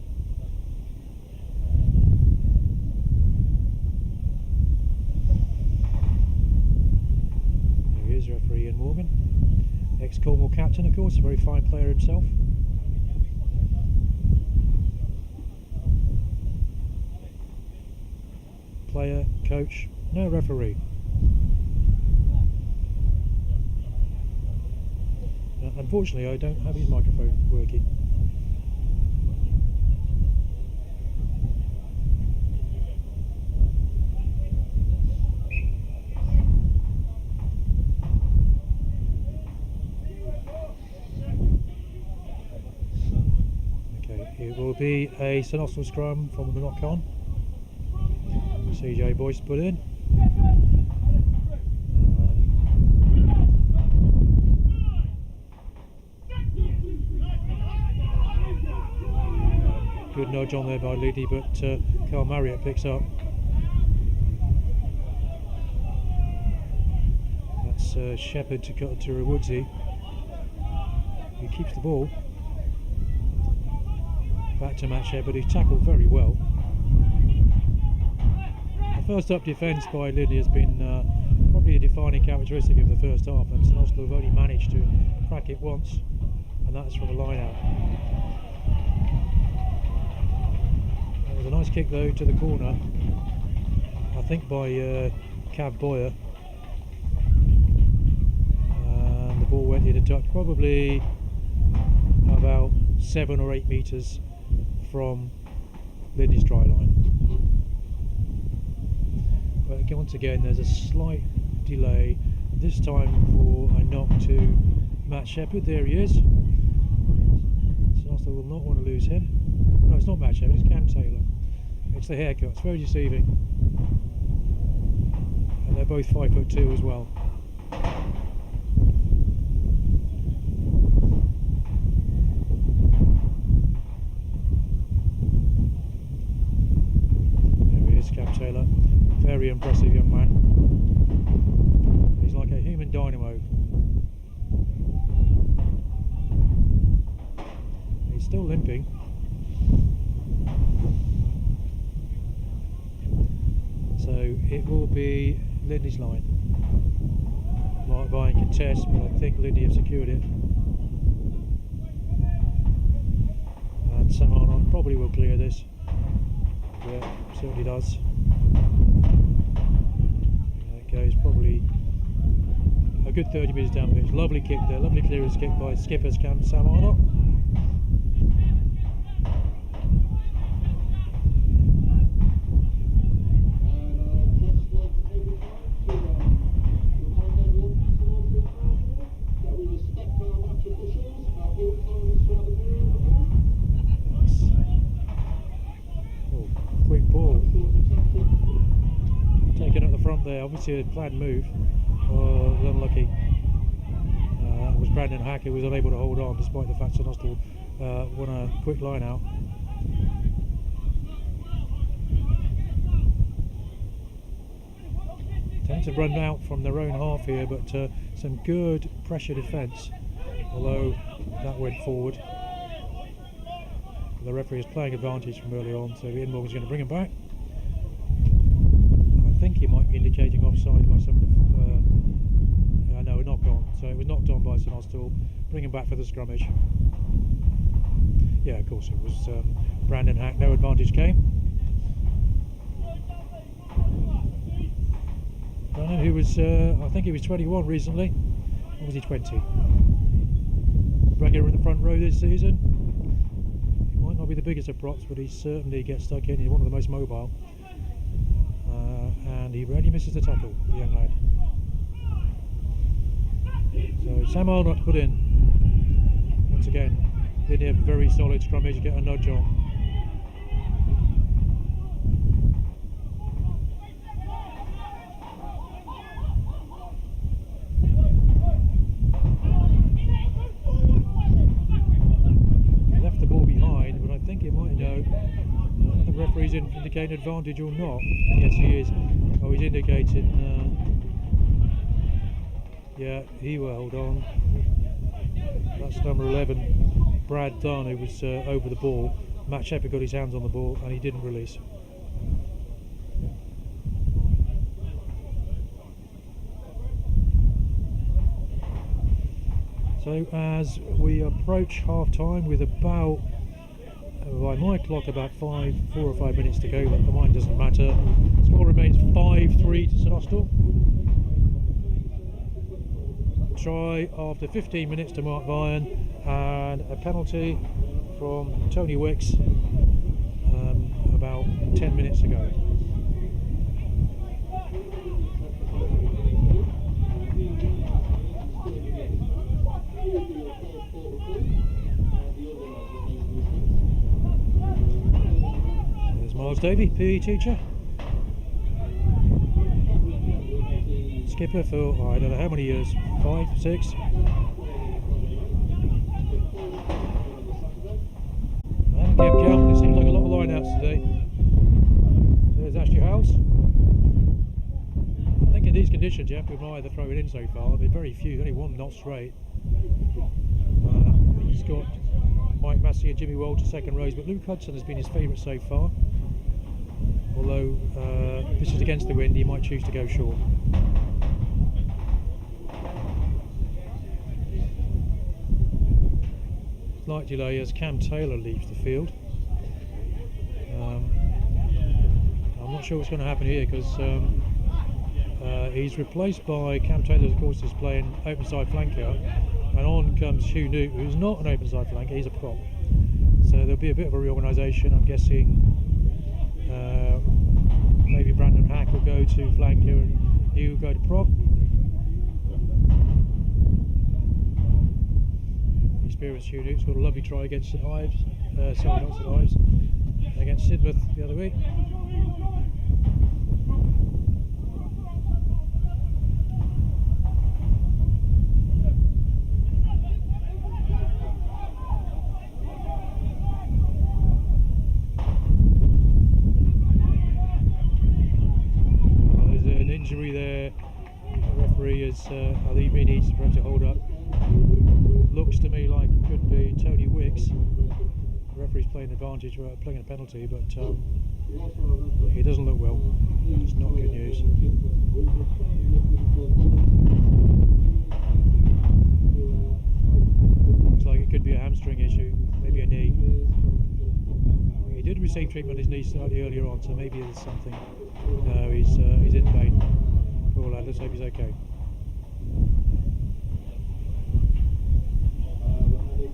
There he is, referee Ian Morgan, ex-Cornwall captain, of course, a very fine player himself. Player, coach, no referee. Unfortunately, I don't have his microphone working. It will be a St Austell scrum from the knock on. CJ Boyce put in. Good nudge on there by Lydney, but Carl Marriott picks up. That's Shepherd to cut to Woodsy. He keeps the ball. Back to Matt Shepherd, who's tackled very well. The first up defence by Lydney has been probably a defining characteristic of the first half, and St Austell have only managed to crack it once, and that's from the line out. There was a nice kick though to the corner, I think by Cav Boyer, and the ball went in a touch, probably about 7 or 8 metres from Lydney's try line. But once again there's a slight delay, this time for a knock to Matt Shepherd. There he is. St Austell will not want to lose him. No, it's not Matt Shepherd, it's Cam Taylor. It's the haircut, it's very deceiving. And they're both 5'2" as well. Cam Taylor, very impressive young man. He's like a human dynamo. He's still limping. So it will be Lydney's line. Mark Vine contest, but I think Lydney have secured it. And Sam Arnott probably will clear this. Yeah, certainly does. There it goes, probably a good 30 metres down pitch. Lovely kick there, lovely clearance kick by skipper's Sam Arnott. There, obviously a planned move. Oh, unlucky. It was Brandon Hack who was unable to hold on, despite the fact St Austell won a quick line out. Tend to run out from their own half here, but some good pressure defence, although that went forward. The referee is playing advantage from early on, so Ian Morgan's going to bring him back. I think he might be indicating offside by some of the no, a knock on, so it was knocked on by St Austell. Bring him back for the scrummage. Yeah, of course it was Brandon Hack. No advantage came. Brandon, who was I think he was 21 recently, or was he 20? Regular in the front row this season. He might not be the biggest of props, but he certainly gets stuck in. He's one of the most mobile. And he rarely misses the tackle, the young lad. So Sam Arnott put in. Once again, did a very solid scrummage, get a nudge on. He left the ball behind, but I think he might know. The referee's indicating advantage or not. Yes, he is. Oh, he's indicating. Yeah, he will hold on. That's number 11, Brad Dunn, who was over the ball. Matt Shepherd got his hands on the ball and he didn't release. So as we approach half time with about, by my clock, about 4 or 5 minutes to go, but the mind doesn't matter. Score remains 5-3 to St Austell. Try after 15 minutes to Mark Vine, and a penalty from Tony Wicks about 10 minutes ago. Miles Davey, PE teacher. Skipper for, I don't know how many years, 5, 6. I haven't kept count, it seems like a lot of line-outs today. There's Ashley House. I think in these conditions you have to admire the throwing in so far. There have been very few, only one not straight. He's got Mike Massey and Jimmy Walter second rows, but Luke Hudson has been his favourite so far. Although this is against the wind, he might choose to go short. Slight delay as Cam Taylor leaves the field. I'm not sure what's going to happen here because he's replaced by Cam Taylor, of course, is playing open side flanker, and on comes Hugh Newt, who's not an open side flanker, he's a prop. So there'll be a bit of a reorganisation. I'm guessing maybe Brandon Hack will go to flanker and Hugh will go to prop. Experienced Hugh Newt's got a lovely try against St Ives, sorry, not St Ives, against Sidmouth the other week. There's an injury there. The referee is, I think he needs to hold up. Looks to me like it could be Tony Wicks. The referee's playing advantage, playing a penalty, but he doesn't look well. It's not good news. Looks like it could be a hamstring issue, maybe a knee. He did receive treatment on his knee slightly earlier on, so maybe there's something. No, he's in pain. Poor lad, let's hope he's okay.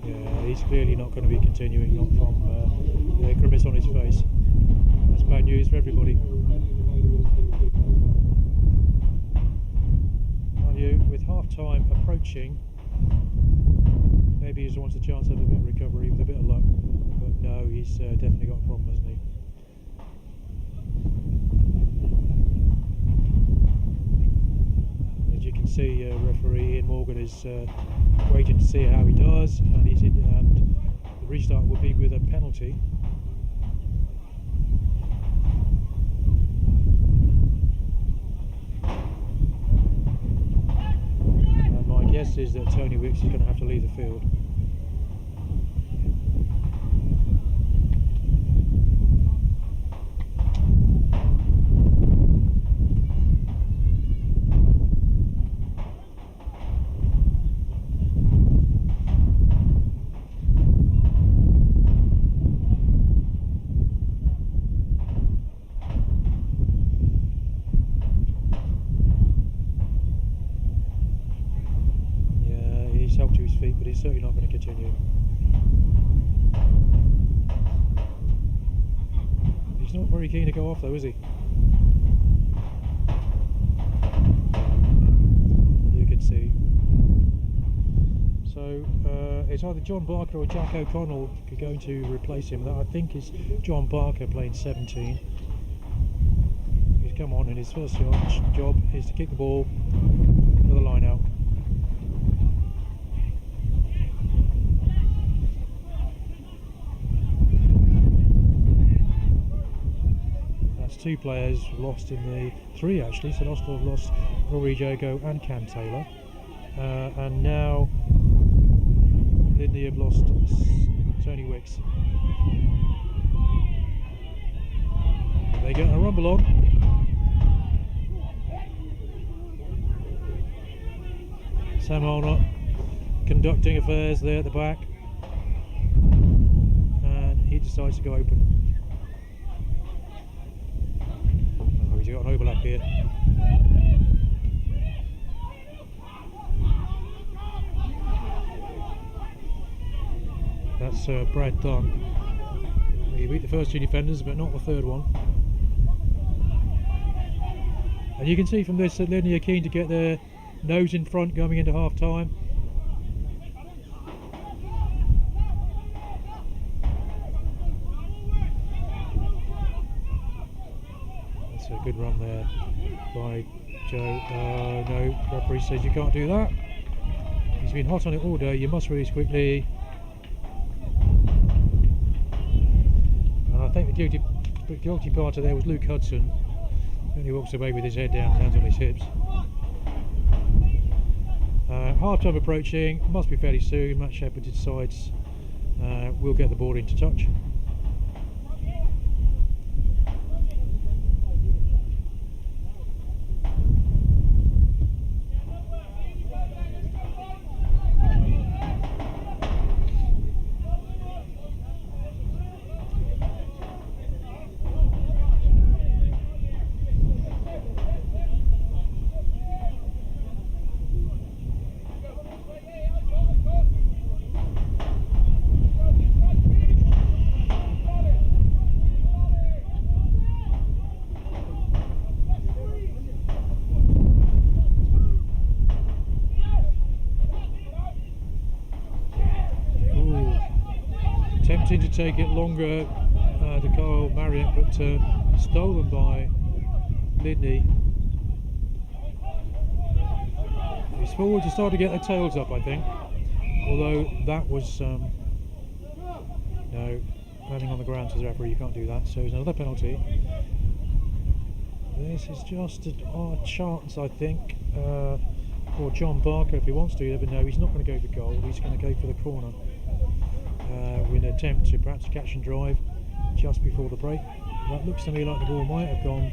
Yeah, he's clearly not going to be continuing, not from the grimace on his face. That's bad news for everybody. Mind you, with half-time approaching, maybe he just wants a chance of a bit of recovery with a bit of luck. But no, he's definitely got a problem, hasn't he? As you can see, referee Ian Morgan is waiting to see how he does, and he's in, and the restart will be with a penalty. And my guess is that Tony Wicks is going to have to leave the field. But he's certainly not going to continue. He's not very keen to go off though, is he? You can see. So it's either John Barker or Jack O'Connell going to replace him. That I think is John Barker playing 17. He's come on and his first job is to kick the ball for the line out. Two players lost in the three actually, so Austell have lost Rory Jago and Cam Taylor, and now Lydney have lost Tony Wicks. They get a rumble on. Sam Arnott conducting affairs there at the back, and he decides to go open. He's got an overlap here. That's Brad Dunn. He beat the first two defenders, but not the third one. And you can see from this that Lydney are keen to get their nose in front going into half time. It's a good run there by Joe. No, referee says you can't do that. He's been hot on it all day. You must release quickly. And I think the guilty party there was Luke Hudson. And he walks away with his head down, hands on his hips. Half time approaching, must be fairly soon. Matt Shepherd decides we'll get the ball into touch. Tempting to take it longer to Kyle Marriott, but stolen by Lydney. It's forward to start to get their tails up, I think. Although that was no, landing on the ground to the referee, you can't do that. So there's another penalty. This is just our chance, I think, for John Barker if he wants to. You never know. He's not going to go for goal. He's going to go for the corner. With an attempt to perhaps catch and drive just before the break. That looks to me like the ball might have gone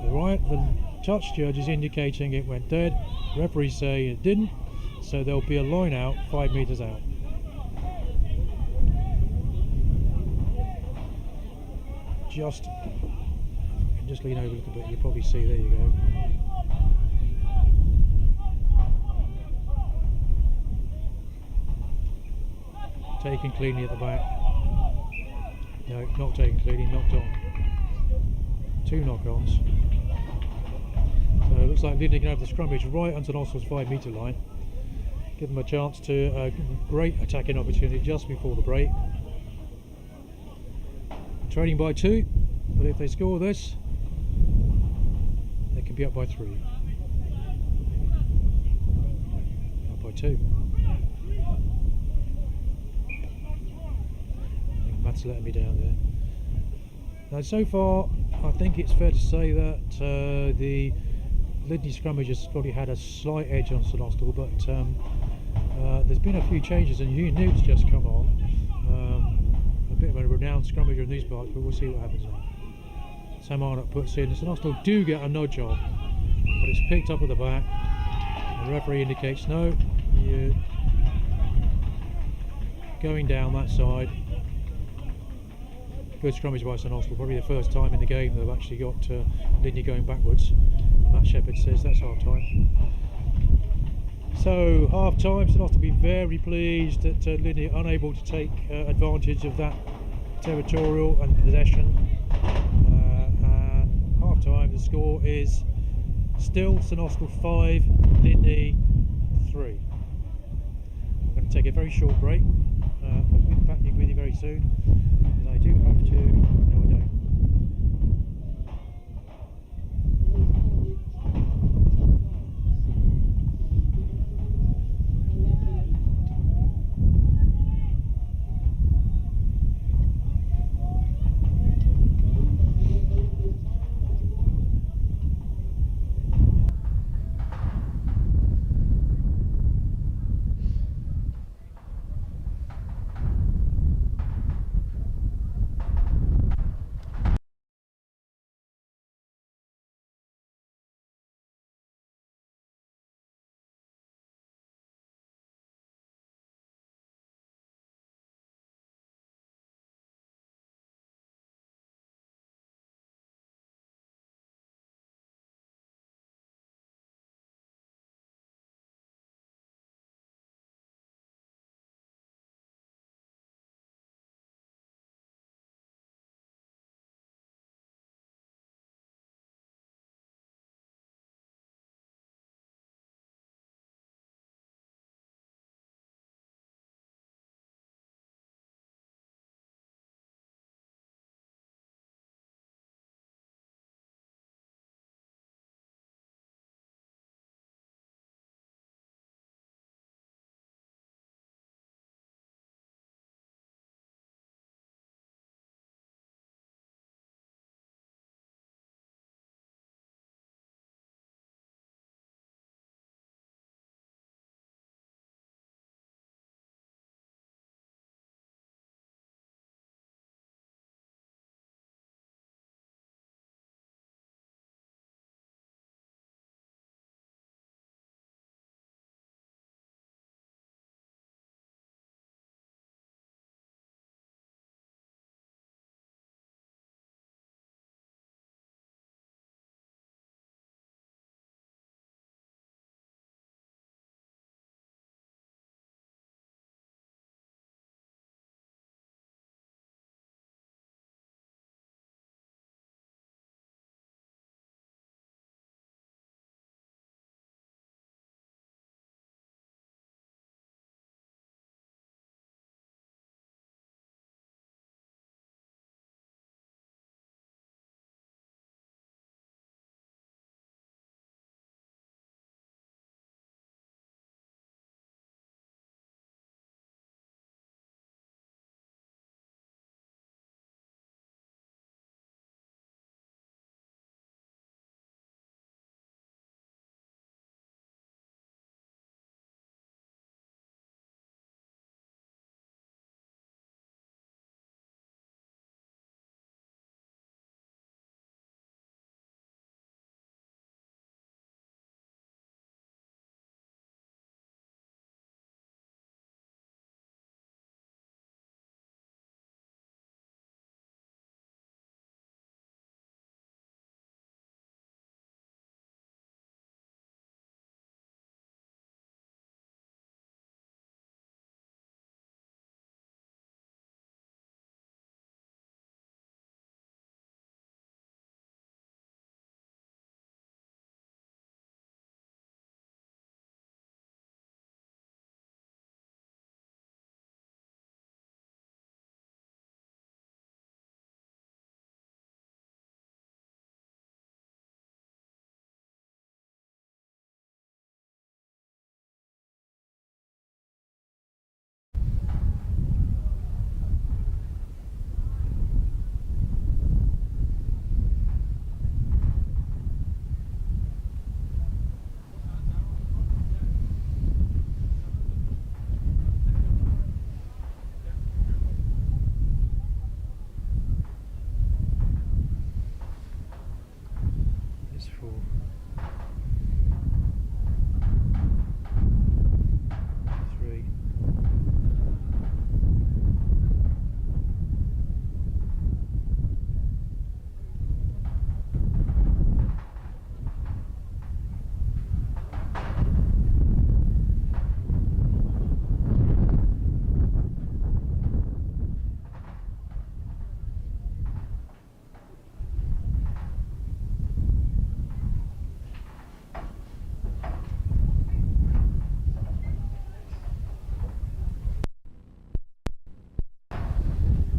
right. The touch judge is indicating it went dead. Referees say it didn't, so there'll be a line out 5 metres out. Just lean over a little bit, you'll probably see, there you go. Taken cleanly at the back. No, not taken cleanly, knocked on. 2 knock-ons. So it looks like Lydney can have the scrummage right onto Austell's 5 metre line. Give them a chance to a great attacking opportunity just before the break. Trailing by 2, but if they score this, they can be up by 3. Up by 2. Matt's letting me down there. Now, so far, I think it's fair to say that the Lydney scrummage has probably had a slight edge on St Austell, but there's been a few changes, and Hugh Newt's just come on. A bit of a renowned scrummager in these parts, but we'll see what happens now. Sam Arnott puts in. St Austell do get a nudge on, but it's picked up at the back. The referee indicates no, you're going down that side. Good scrummage by St Austell, probably the first time in the game they've actually got Lydney going backwards. Matt Shepherd says that's half time. So half time, St Austell will be very pleased that Lydney are unable to take advantage of that territorial and possession. And half time, the score is still St Austell 5, Lydney 3. I'm going to take a very short break. I'll be back with you very soon. I do have to. No, I don't.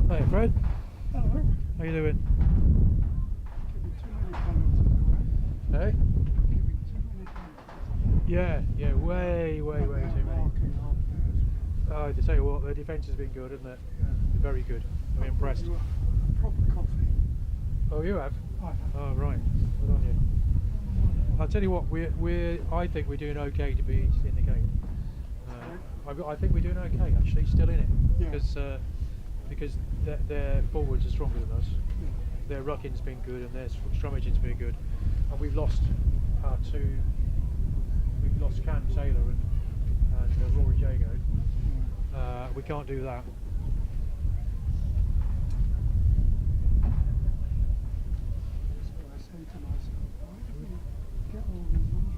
Hey Fred, Hello. how you doing? Giving too many comments, Hey? giving too many comments. Yeah, way too many. Marking off there. Oh, to tell you what, the defence has been good, isn't it? Yeah. Very good. I'm impressed. You a proper coffee. Oh, you have? I have. Oh, right. Good on you. I'll tell you what, I think we're doing okay to be in the game. I think we're doing okay, actually, still in it. Yeah. Because their forwards are stronger than us. Yeah. Their rucking's been good and their scrummaging's been good. And we've lost we've lost Cam Taylor and Rory Jago. We can't do that. That's what I say to myself. Why do we get all these injuries?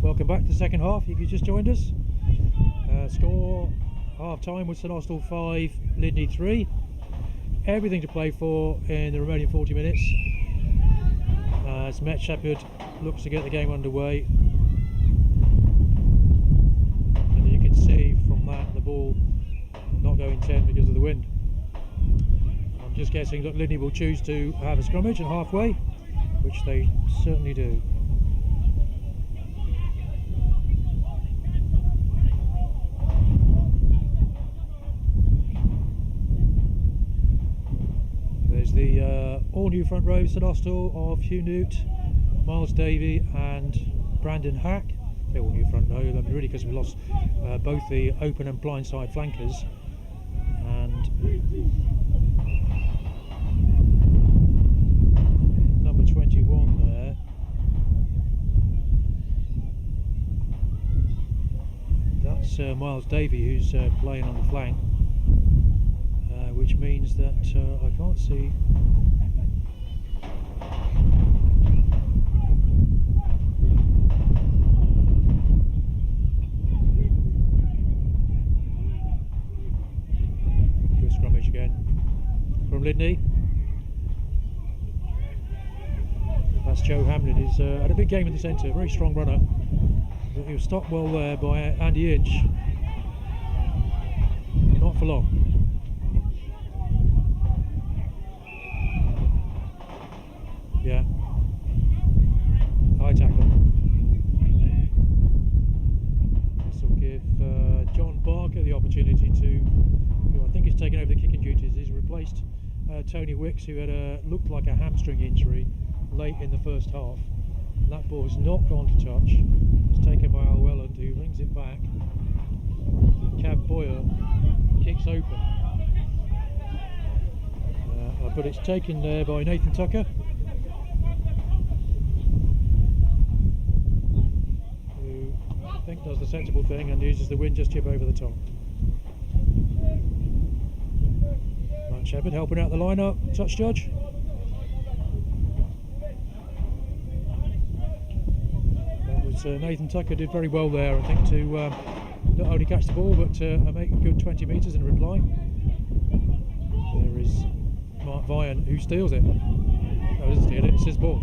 Welcome back to the second half if you just joined us. Score half time was St Austell 5 Lydney 3. Everything to play for in the remaining 40 minutes as Met Shepherd looks to get the game underway, and you can see from that the ball not going 10 because of the wind. I'm just guessing that Lydney will choose to have a scrummage at halfway, which they certainly do. There's the all-new front row St Austell of Hugh Newt, Miles Davey and Brandon Hack. They're all new front row, really, because we lost both the open and blindside flankers. And number 21 there, that's Miles Davey, who's playing on the flank. Which means that I can't see. Good scrummage again from Lydney. That's Joe Hamlin. He's had a big game in the centre, very strong runner. He was stopped well there by Andy Inch. Not for long. Yeah, high tackle. This will give John Barker the opportunity to, who I think is taking over the kicking duties. He's replaced Tony Wicks, who had looked like a hamstring injury late in the first half. And that ball has not gone to touch. It's taken by Al but it's taken there by Nathan Tucker, who I think does the sensible thing and uses the wind just chip over the top. Matt Shepherd helping out the lineup, touch judge. That was Nathan Tucker did very well there, I think, to not only catch the ball but make a good 20 metres in reply. There is Mark Vian who steals it. No, doesn't steal it, it's his ball.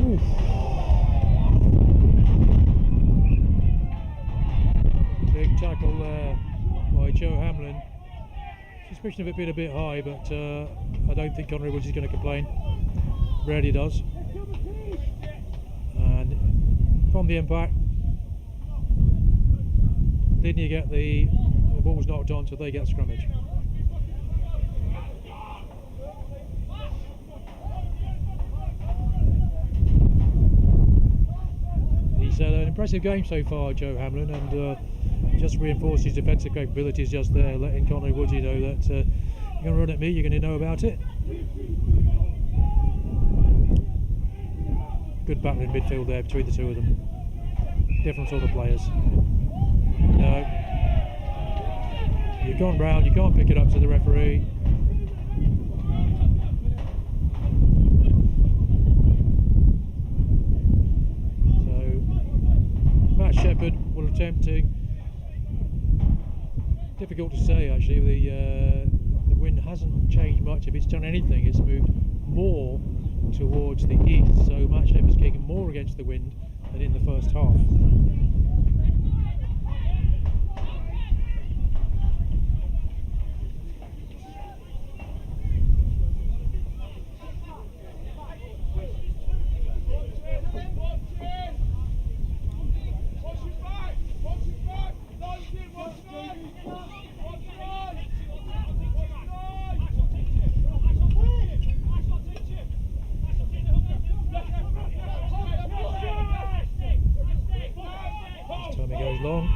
Oof. Big tackle there by Joe Hamlin. Suspicion of it being a bit high, but I don't think Connery Woods is going to complain. Rarely does. And from the impact, Lydney get the ball was knocked on, so they get scrummage. He's had an impressive game so far, Joe Hamlin, and just reinforced his defensive capabilities just there, letting Connery Woodsy know that you're going to run at me, you're going to know about it. Good battle in midfield there between the two of them. Different sort of players. No. You've gone round, you can't pick it up to the referee. So, Matt Shepherd will attempting. Difficult to say actually, the wind hasn't changed much. If it's done anything, it's moved more towards the east, so Matt Shepherd's kicking more against the wind than in the first half.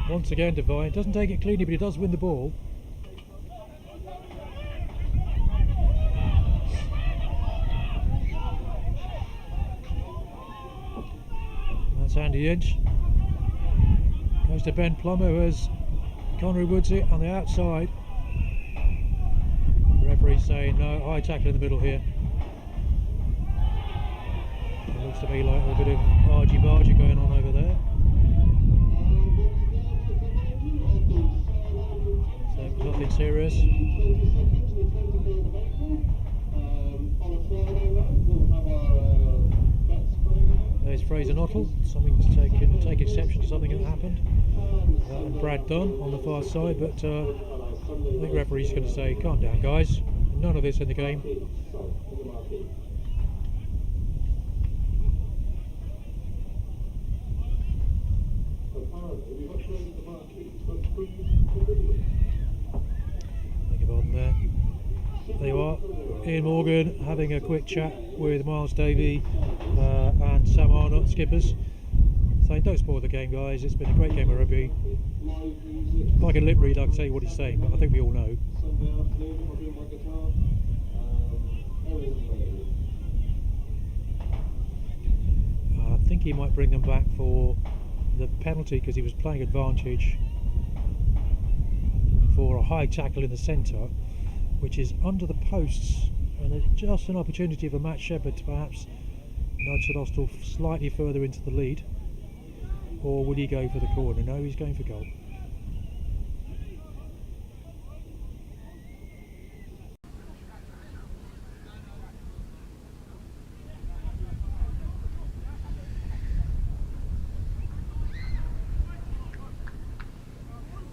Once again, Devine doesn't take it cleanly, but he does win the ball. That's Andy Inch. Goes to Ben Plummer, who has Connery Woodsy on the outside. The referee's saying no, high tackle in the middle here. It looks to me like a bit of argy-bargy going on over there. Nothing serious. There's Fraser Nottle, something to take exception to something that happened. And Brad Dunn on the far side, but I think the referee's going to say, calm down guys, none of this in the game. There you are, Ian Morgan having a quick chat with Miles Davey and Sam Arnott, skippers, saying don't spoil the game guys, it's been a great game of rugby. If I could lip read I could tell you what he's saying, but I think we all know. I think he might bring them back for the penalty because he was playing advantage for a high tackle in the centre, which is under the posts, and it's just an opportunity for Matt Shepherd to perhaps nudge St Austell slightly further into the lead. Or would he go for the corner? No, he's going for goal.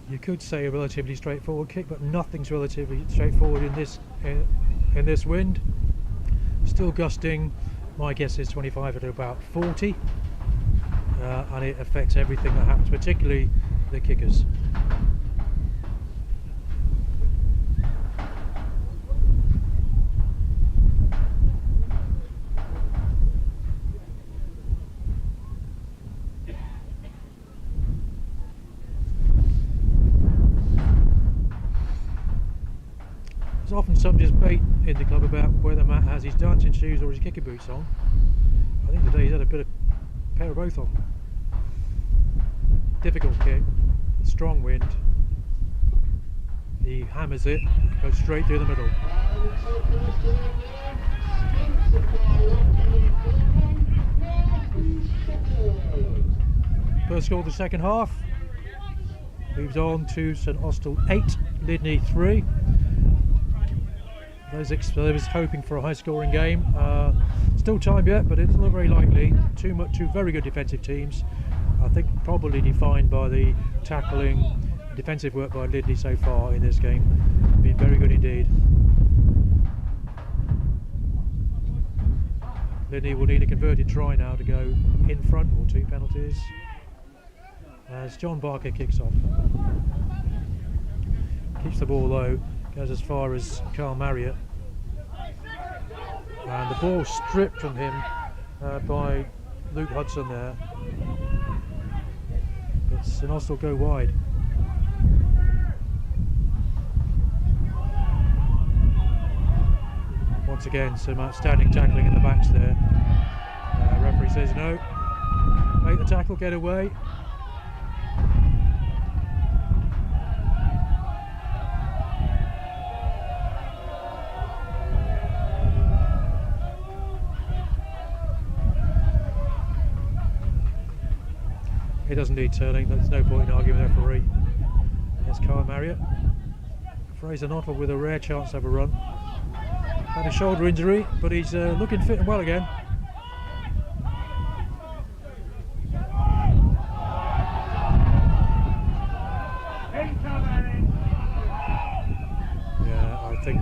You could say a relatively straightforward kick, but nothing's relatively straightforward in this wind. Still gusting, my guess is 25 at about 40, and it affects everything that happens, particularly the kickers. There's often some debate in the club about whether Matt has his dancing shoes or his kicking boots on. I think today he's had a pair of both on. Difficult kick, strong wind. He hammers it, goes straight through the middle. First goal of the second half. Moves on to St Austell 8, Lydney 3. Those hoping for a high-scoring game. Still time yet, but it's not very likely. Two very good defensive teams. I think probably defined by the tackling, defensive work by Lydney so far in this game. Been very good indeed. Lydney will need a converted try now to go in front, or 2 penalties. As John Barker kicks off. Keeps the ball low, goes as far as Carl Marriott. And the ball stripped from him by Luke Hudson there. But St Austell go wide. Once again, some outstanding tackling in the backs there. Referee says no. Make the tackle, get away. He doesn't need turning, there's no point in arguing with the referee. There's Carl Marriott. Fraser Nottle with a rare chance to have a run. Had a shoulder injury, but he's looking fit and well again. Yeah, I think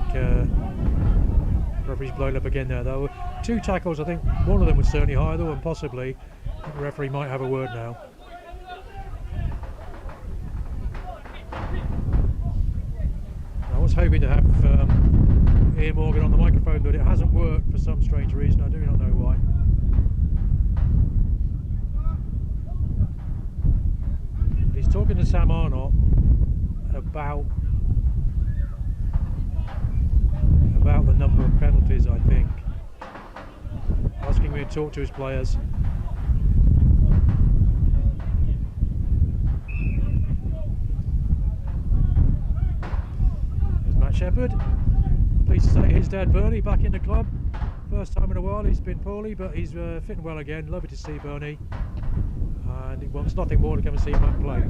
referee's blown up again there though. 2 tackles, I think one of them was certainly higher though, and possibly the referee might have a word now. I was hoping to have Ian Morgan on the microphone, but it hasn't worked for some strange reason. I do not know why. He's talking to Sam Arnott about the number of penalties, I think. Asking me to talk to his players. There's Matt Shepherd. Pleased to say his dad Bernie back in the club. First time in a while. He's been poorly, but he's fitting well again. Lovely to see Bernie, and he wants nothing more to come and see Matt play.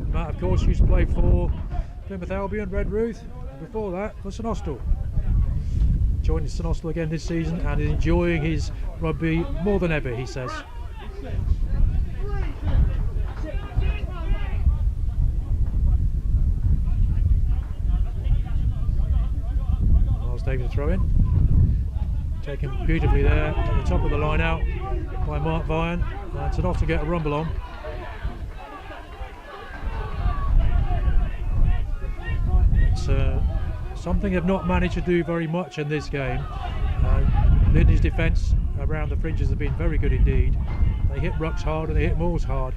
Matt, of course, used to play for Plymouth Albion, Red Ruth, and before that for St Austell. Joining St Austell again this season and is enjoying his rugby more than ever, he says. David throw in, taken beautifully there at the top of the line out by Mark Vian, and St Austell get a rumble on. It's something they've not managed to do very much in this game. Lydney's defence around the fringes have been very good indeed. They hit rucks hard and they hit mauls hard.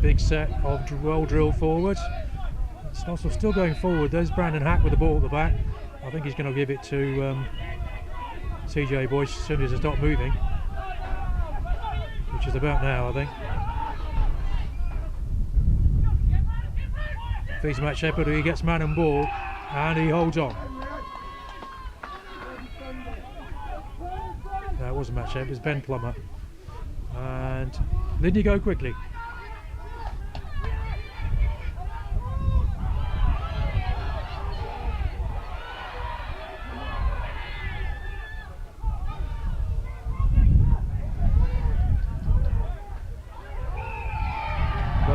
Big set of well drilled forwards. St Austell still going forward. There's Brandon Hack with the ball at the back. I think he's going to give it to CJ Boyce as soon as they stop moving, which is about now, I think. Feeds Matt Shepherd, he gets man and ball, and he holds on. No, it wasn't Matt Shepherd, it was Ben Plummer. And Lydney go quickly.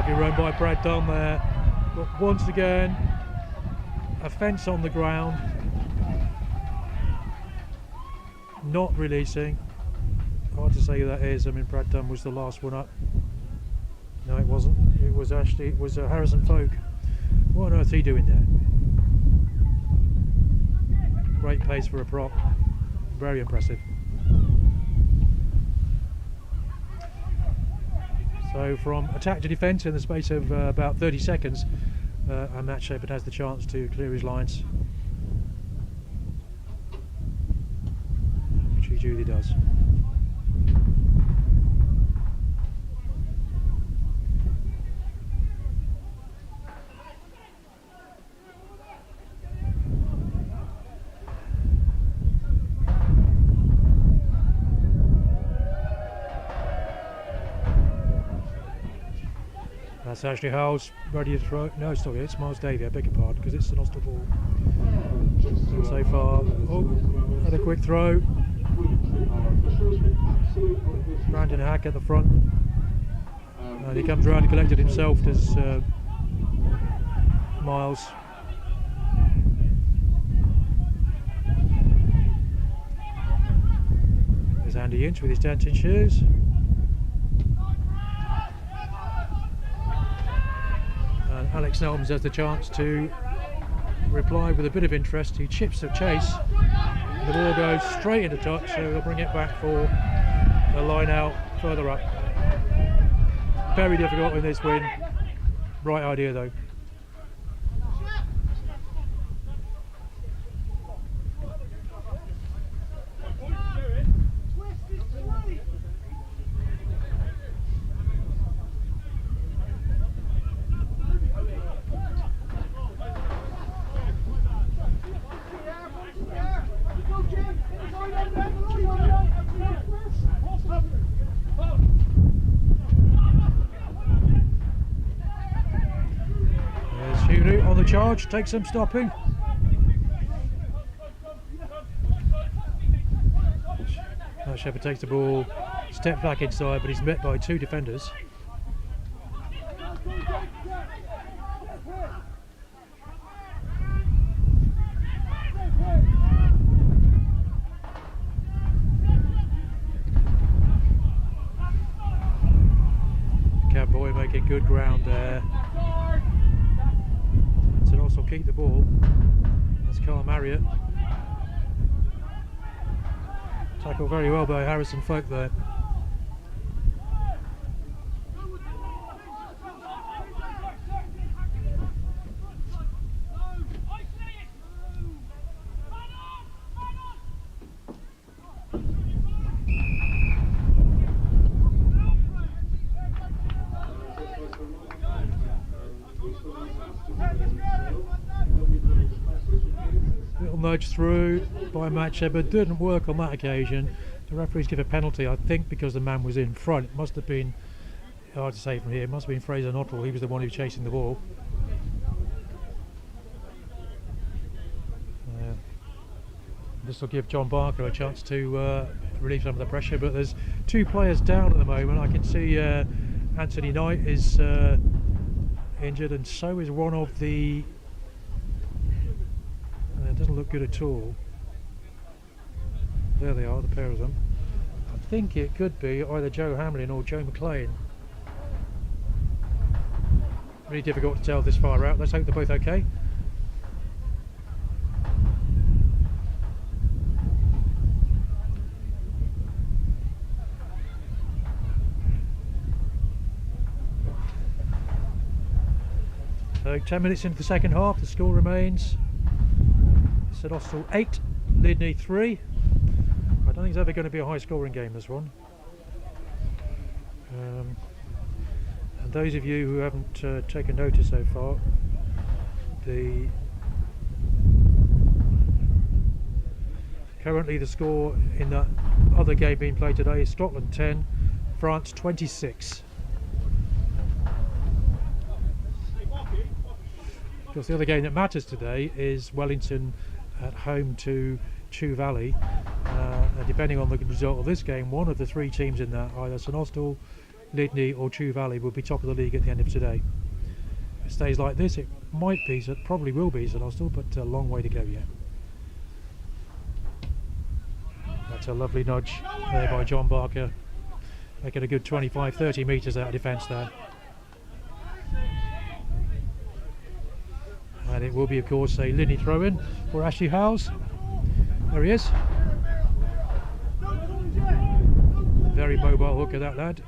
Run by Brad Dunn there, but once again a fence on the ground, not releasing. Hard to say who that is. I mean, Brad Dunn was the last one up. No, it wasn't. It was Harrison Folk. What on earth is he doing there? Great pace for a prop, very impressive. So from attack to defence in the space of about 30 seconds, and Matt Shepherd has the chance to clear his lines, which he duly does. That's Ashley Howes ready to throw. No, it's not yet. It's Miles Davey. I beg your pardon, because it's an Austell ball. So far, had a quick throw. Brandon Hack at the front, and he comes around and collected himself. There's Miles. There's Andy Inch with his dancing shoes. Alex Nelms has the chance to reply with a bit of interest. He chips the chase. The ball goes straight into touch, so he'll bring it back for a line out further up. Very difficult in this win. Right idea though. On the charge, takes some stopping. Shepherd takes the ball, steps back inside, but he's met by two defenders. Cowboy making good ground there. Also keep the ball. That's Carl Marriott. Tackled very well by Harrison Folk there. Nudge through by Matt Shepherd, didn't work on that occasion. The referees give a penalty, I think, because the man was in front. It must have been, hard to say from here, it must have been Fraser Nottle. He was the one who was chasing the ball. This will give John Barker a chance to relieve some of the pressure, but there's two players down at the moment. I can see Anthony Knight is injured, and so is one of the... It doesn't look good at all. There they are, the pair of them. I think it could be either Joe Hamlin or Joe McLean. Really difficult to tell this far out. Let's hope they're both okay. So 10 minutes into the second half, the score remains Austell 8, Lydney 3. I don't think it's ever going to be a high scoring game, this one. And those of you who haven't taken notice so far, currently the score in that other game being played today is Scotland 10, France 26. Of course, the other game that matters today is Wellington at home to Chew Valley. Depending on the result of this game, one of the three teams in that, either St Austell, Lydney or Chew Valley, will be top of the league at the end of today. If it stays like this, it might be, so it probably will be St Austell, but a long way to go yet. That's a lovely nudge there by John Barker, making a good 25-30 metres out of defence there. And it will be, of course, a Lydney throw-in for Ashley Howes. There he is. Very mobile hooker, that lad.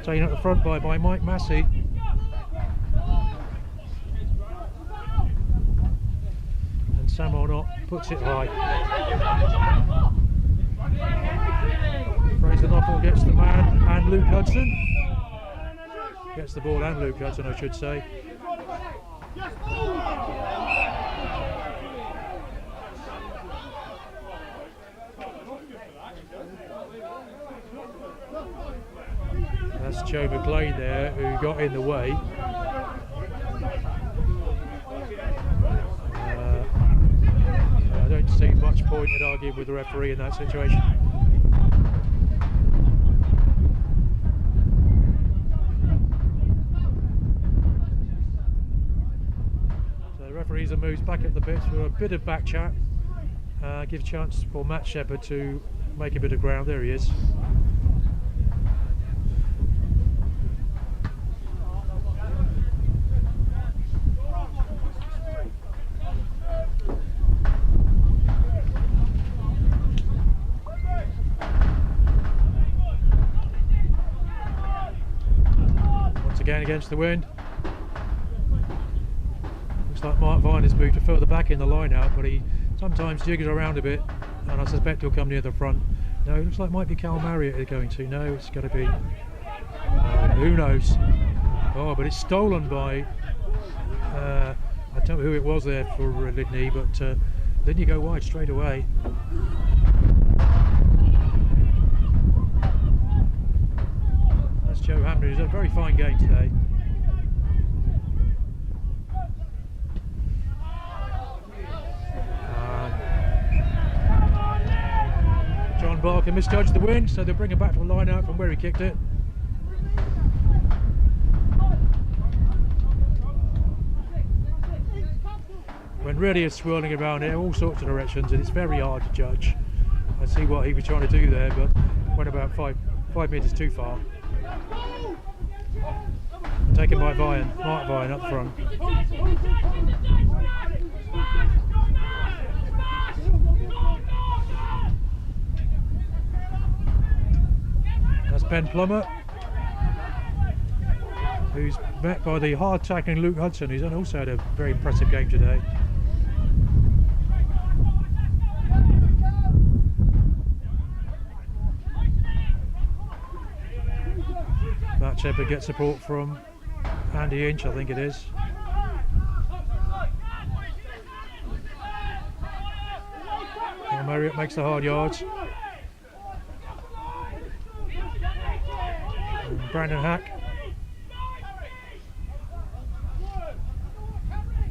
Taken up the front by Mike Massey. And Sam Arnott puts it high. Fraser Knopple gets the man and Luke Hudson. Gets the ball and Luke Hudson, I should say. That's Joe McLean there, who got in the way. I don't see much point in arguing with the referee in that situation. So the referees have moved back up the pitch for a bit of back chat. Give a chance for Matt Shepherd to make a bit of ground. There he is. Again against the wind. Looks like Mark Vine has moved to further back in the line out, but he sometimes jiggers around a bit, and I suspect he'll come near the front. No, it looks like it might be Cal Marriott they're going to. No, it's got to be. Who knows? Oh, but it's stolen by. I don't know who it was there for Lydney, but Lydney go wide straight away. Joe Hamner, who's had a very fine game today. John Barker misjudged the wind, so they'll bring it back to the line out from where he kicked it. When really it's swirling around in all sorts of directions, and it's very hard to judge. I see what he was trying to do there, but went about five metres too far. Taken by Mark Vine up front. That's Ben Plummer, who's met by the hard tackling Luke Hudson, who's also had a very impressive game today. Matt Shepherd gets support from Andy Inch, I think it is. And Marriott makes the hard yards. And Brandon Hack.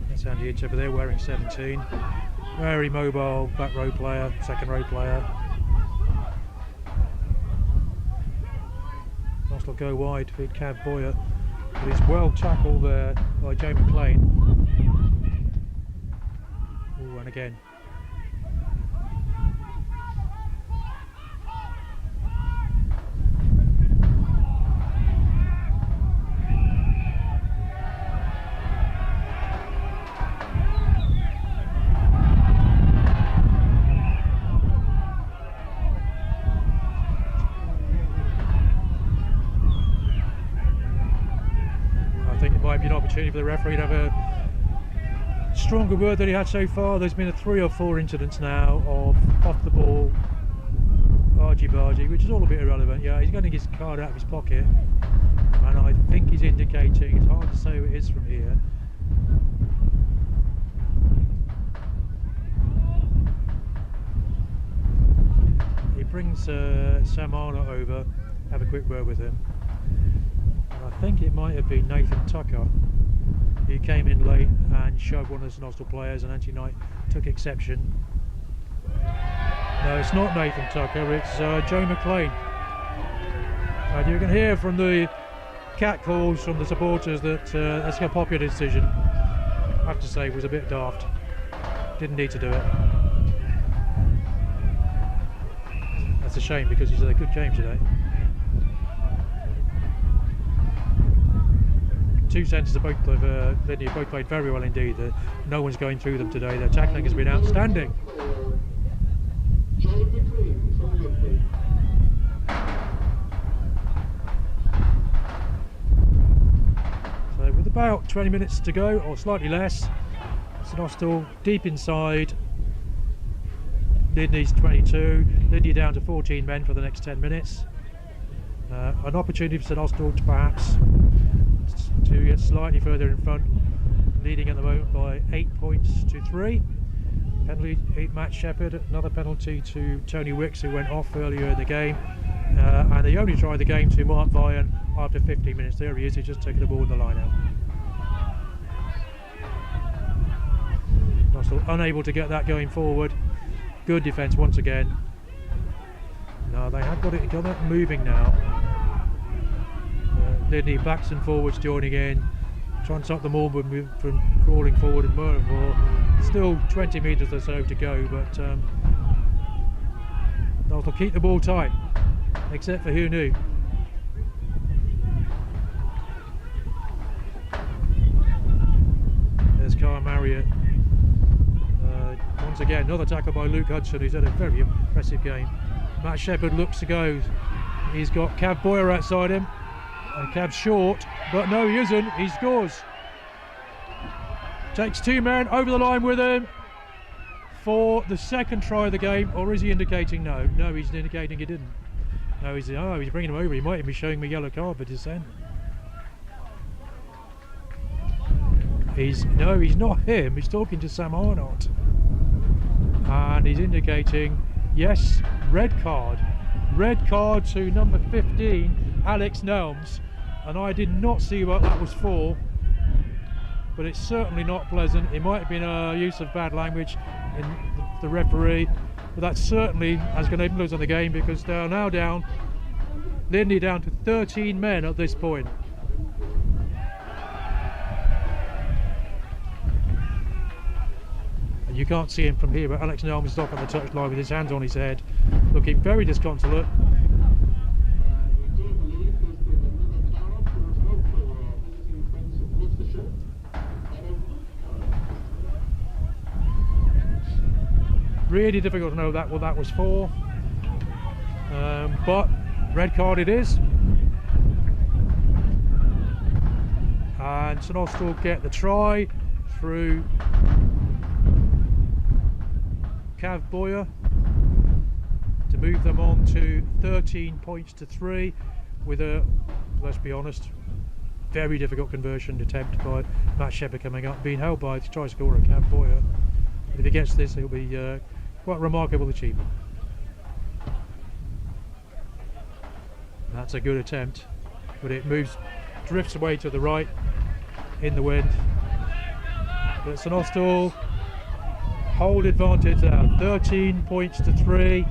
That's Andy Inch over there wearing 17. Very mobile back row player, second row player. Will go wide for Cav Boyer, but he's well tackled there by Joe McLean. Ooh, and again. Opportunity for the referee to have a stronger word than he had so far. There's been 3 or 4 incidents now of off the ball argy-bargy, which is all a bit irrelevant. Yeah, he's going to get his card out of his pocket, and I think he's indicating, it's hard to say who it is from here. He brings Sam Arnott over, have a quick word with him. I think it might have been Nathan Tucker. He came in late and shoved one of the St Austell players, and Anthony Knight took exception. No, it's not Nathan Tucker, it's Joe McLean. And you can hear from the catcalls from the supporters that that's a popular decision. I have to say it was a bit daft. Didn't need to do it. That's a shame because he's had a good game today. Two centres of both Lydney have both played very well indeed. No one's going through them today. Their tackling has been outstanding. Joe McLean from Lydney. about 20 minutes to go, or slightly less. St Austell deep inside Lydney's 22. Lydney down to 14 men for the next 10 minutes. An opportunity for St Austell to perhaps to get slightly further in front, leading at the moment by 8 points to 3. Penalty, Matt Shepherd, another penalty to Tony Wicks, who went off earlier in the game. And they only tried the game to Mark Vian after 15 minutes. There he is, he's just taken the ball in the line out. Austell unable to get that going forward. Good defence once again. No, they have got it moving now. Lydney backs and forwards joining in, trying to stop them all from crawling forward and more and more. Still 20 metres or so to go, but they'll keep the ball tight, except for who knew. There's Carl Marriott. Once again, another tackle by Luke Hudson, who's had a very impressive game. Matt Shepherd looks to go. He's got Cav Boyer outside him. And Cav's short, but no, he isn't. He scores. Takes 2 men over the line with him for the second try of the game. Or is he indicating no? No, he's indicating he didn't. No, he's bringing him over. He might even be showing me a yellow card for dissent. He's not him. He's talking to Sam Arnott. And he's indicating, yes, red card. Red card to number 15, Alex Nelms. And I did not see what that was for. But it's certainly not pleasant. It might have been a use of bad language in the referee. But that certainly has going to influence on the game, because they're now down, Lydney down to 13 men at this point. And you can't see him from here, but Alex Nelms is off on the touchline with his hands on his head, looking very disconsolate. Really difficult to know what that was for, but red card it is. And St Austell get the try through Cav Boyer to move them on to 13 points to 3 with a, let's be honest, very difficult conversion attempt by Matt Shepherd coming up, being held by the try scorer Cav Boyer. If he gets this, it'll be quite a remarkable achievement. That's a good attempt, but it drifts away to the right in the wind. But St Austell hold advantage now, 13 points to 3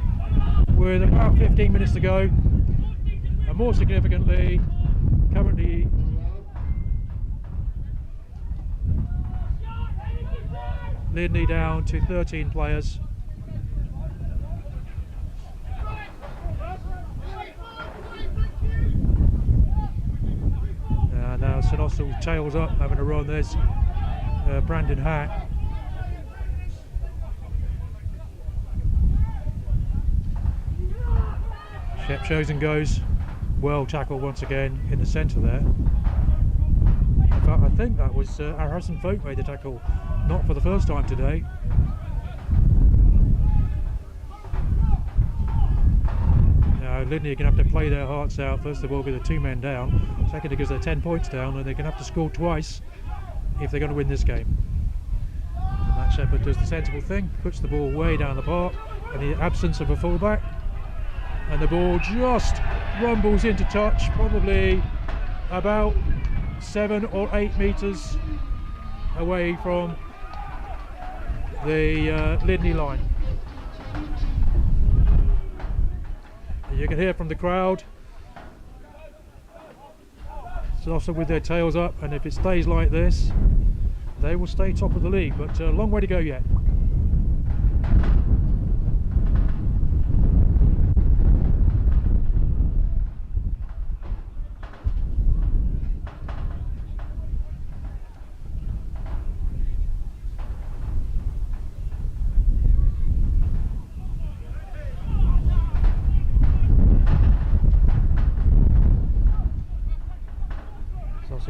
with about 15 minutes to go. And more significantly, currently Lydney down to 13 players. Now St Austell tails up, having a run. There's Brandon Hack. Shep shows and goes. Well tackled once again in the centre there. In fact, I think that was our Hudson Folk made the tackle, not for the first time today. Now Lydney are going to have to play their hearts out. First of all, with the 2 men down. Second, because they're 10 points down, and they're going to have to score twice if they're going to win this game. And Matt Shepherd does the sensible thing, puts the ball way down the park in the absence of a fullback, and the ball just rumbles into touch, probably about 7 or 8 metres away from the Lydney line. You can hear from the crowd, so also with their tails up, and if it stays like this, they will stay top of the league, but a long way to go yet.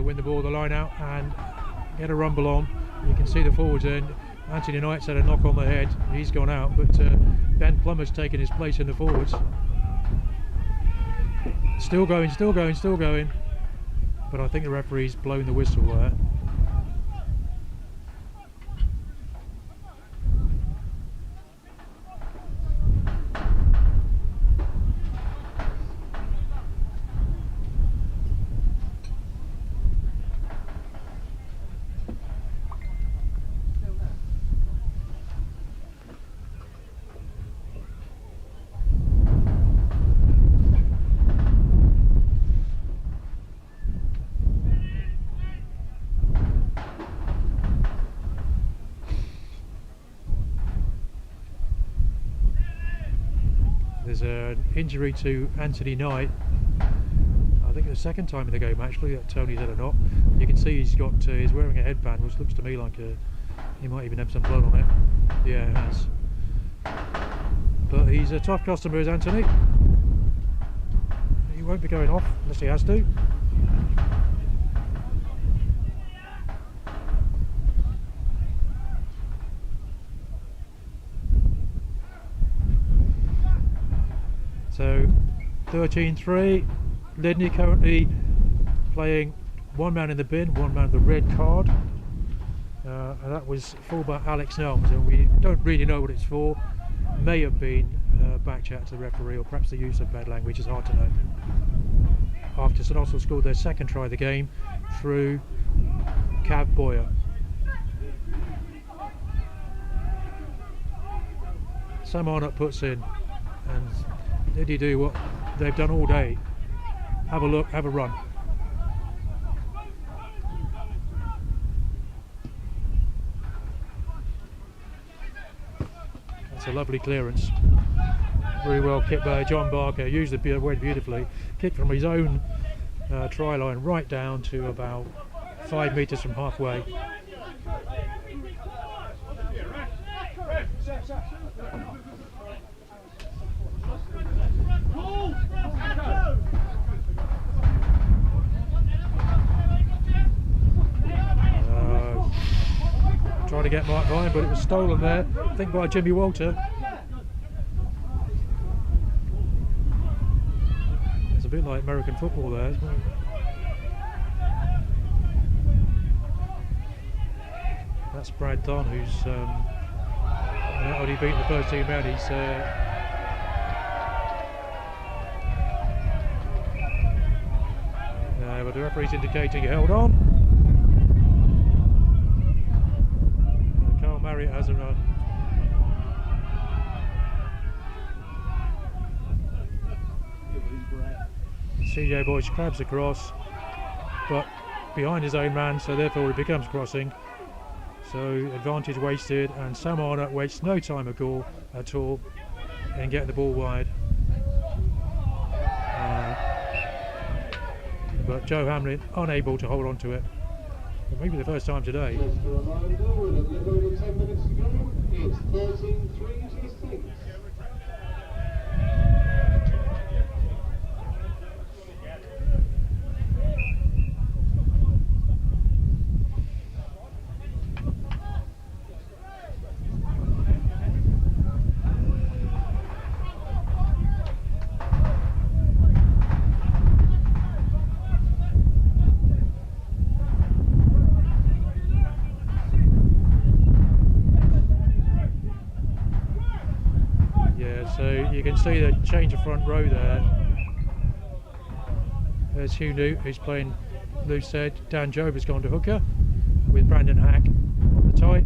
to win the ball, the line out, and get a rumble on. You can see the forwards end. Anthony Knight's had a knock on the head. He's gone out, but Ben Plummer's taken his place in the forwards. Still going, still going, still going. But I think the referee's blown the whistle there. There's an injury to Anthony Knight. I think the second time in the game actually that Tony's had a knock. You can see he's got he's wearing a headband, which looks to me like he might even have some blood on it. Yeah, it has. But he's a tough customer, is Anthony. He won't be going off unless he has to. So 13-3, Lydney currently playing one man in the bin, one man in the red card, and that was fullback Alex Nelms, and we don't really know what it's for. May have been back chat to the referee, or perhaps the use of bad language, is hard to know. After St Austell scored their second try of the game through Cav Boyer. Sam Arnott puts in, and did he do what they've done all day? Have a look, have a run. That's a lovely clearance. Very well kicked by John Barker, used the word beautifully. Kicked from his own try line right down to about 5 metres from halfway. Trying to get Mark behind, but it was stolen there, I think by Jimmy Walter. It's a bit like American football there, isn't it? That's Brad Don, who's already beaten the first team out. He's but the referee's indicating he held on. Marriott has a run. CJ Boyce crabs across, but behind his own man, so therefore it becomes crossing. So advantage wasted, and Sam Arnott wastes no time at all in getting the ball wide. But Joe Hamlin unable to hold on to it. Maybe the first time today. Just a reminder, with a little over 10 minutes to go, it's 13-3 to 6. You can see the change of front row there. There's Hugh Newt, who's playing loose head. Dan Job has gone to hooker with Brandon Hack on the tight,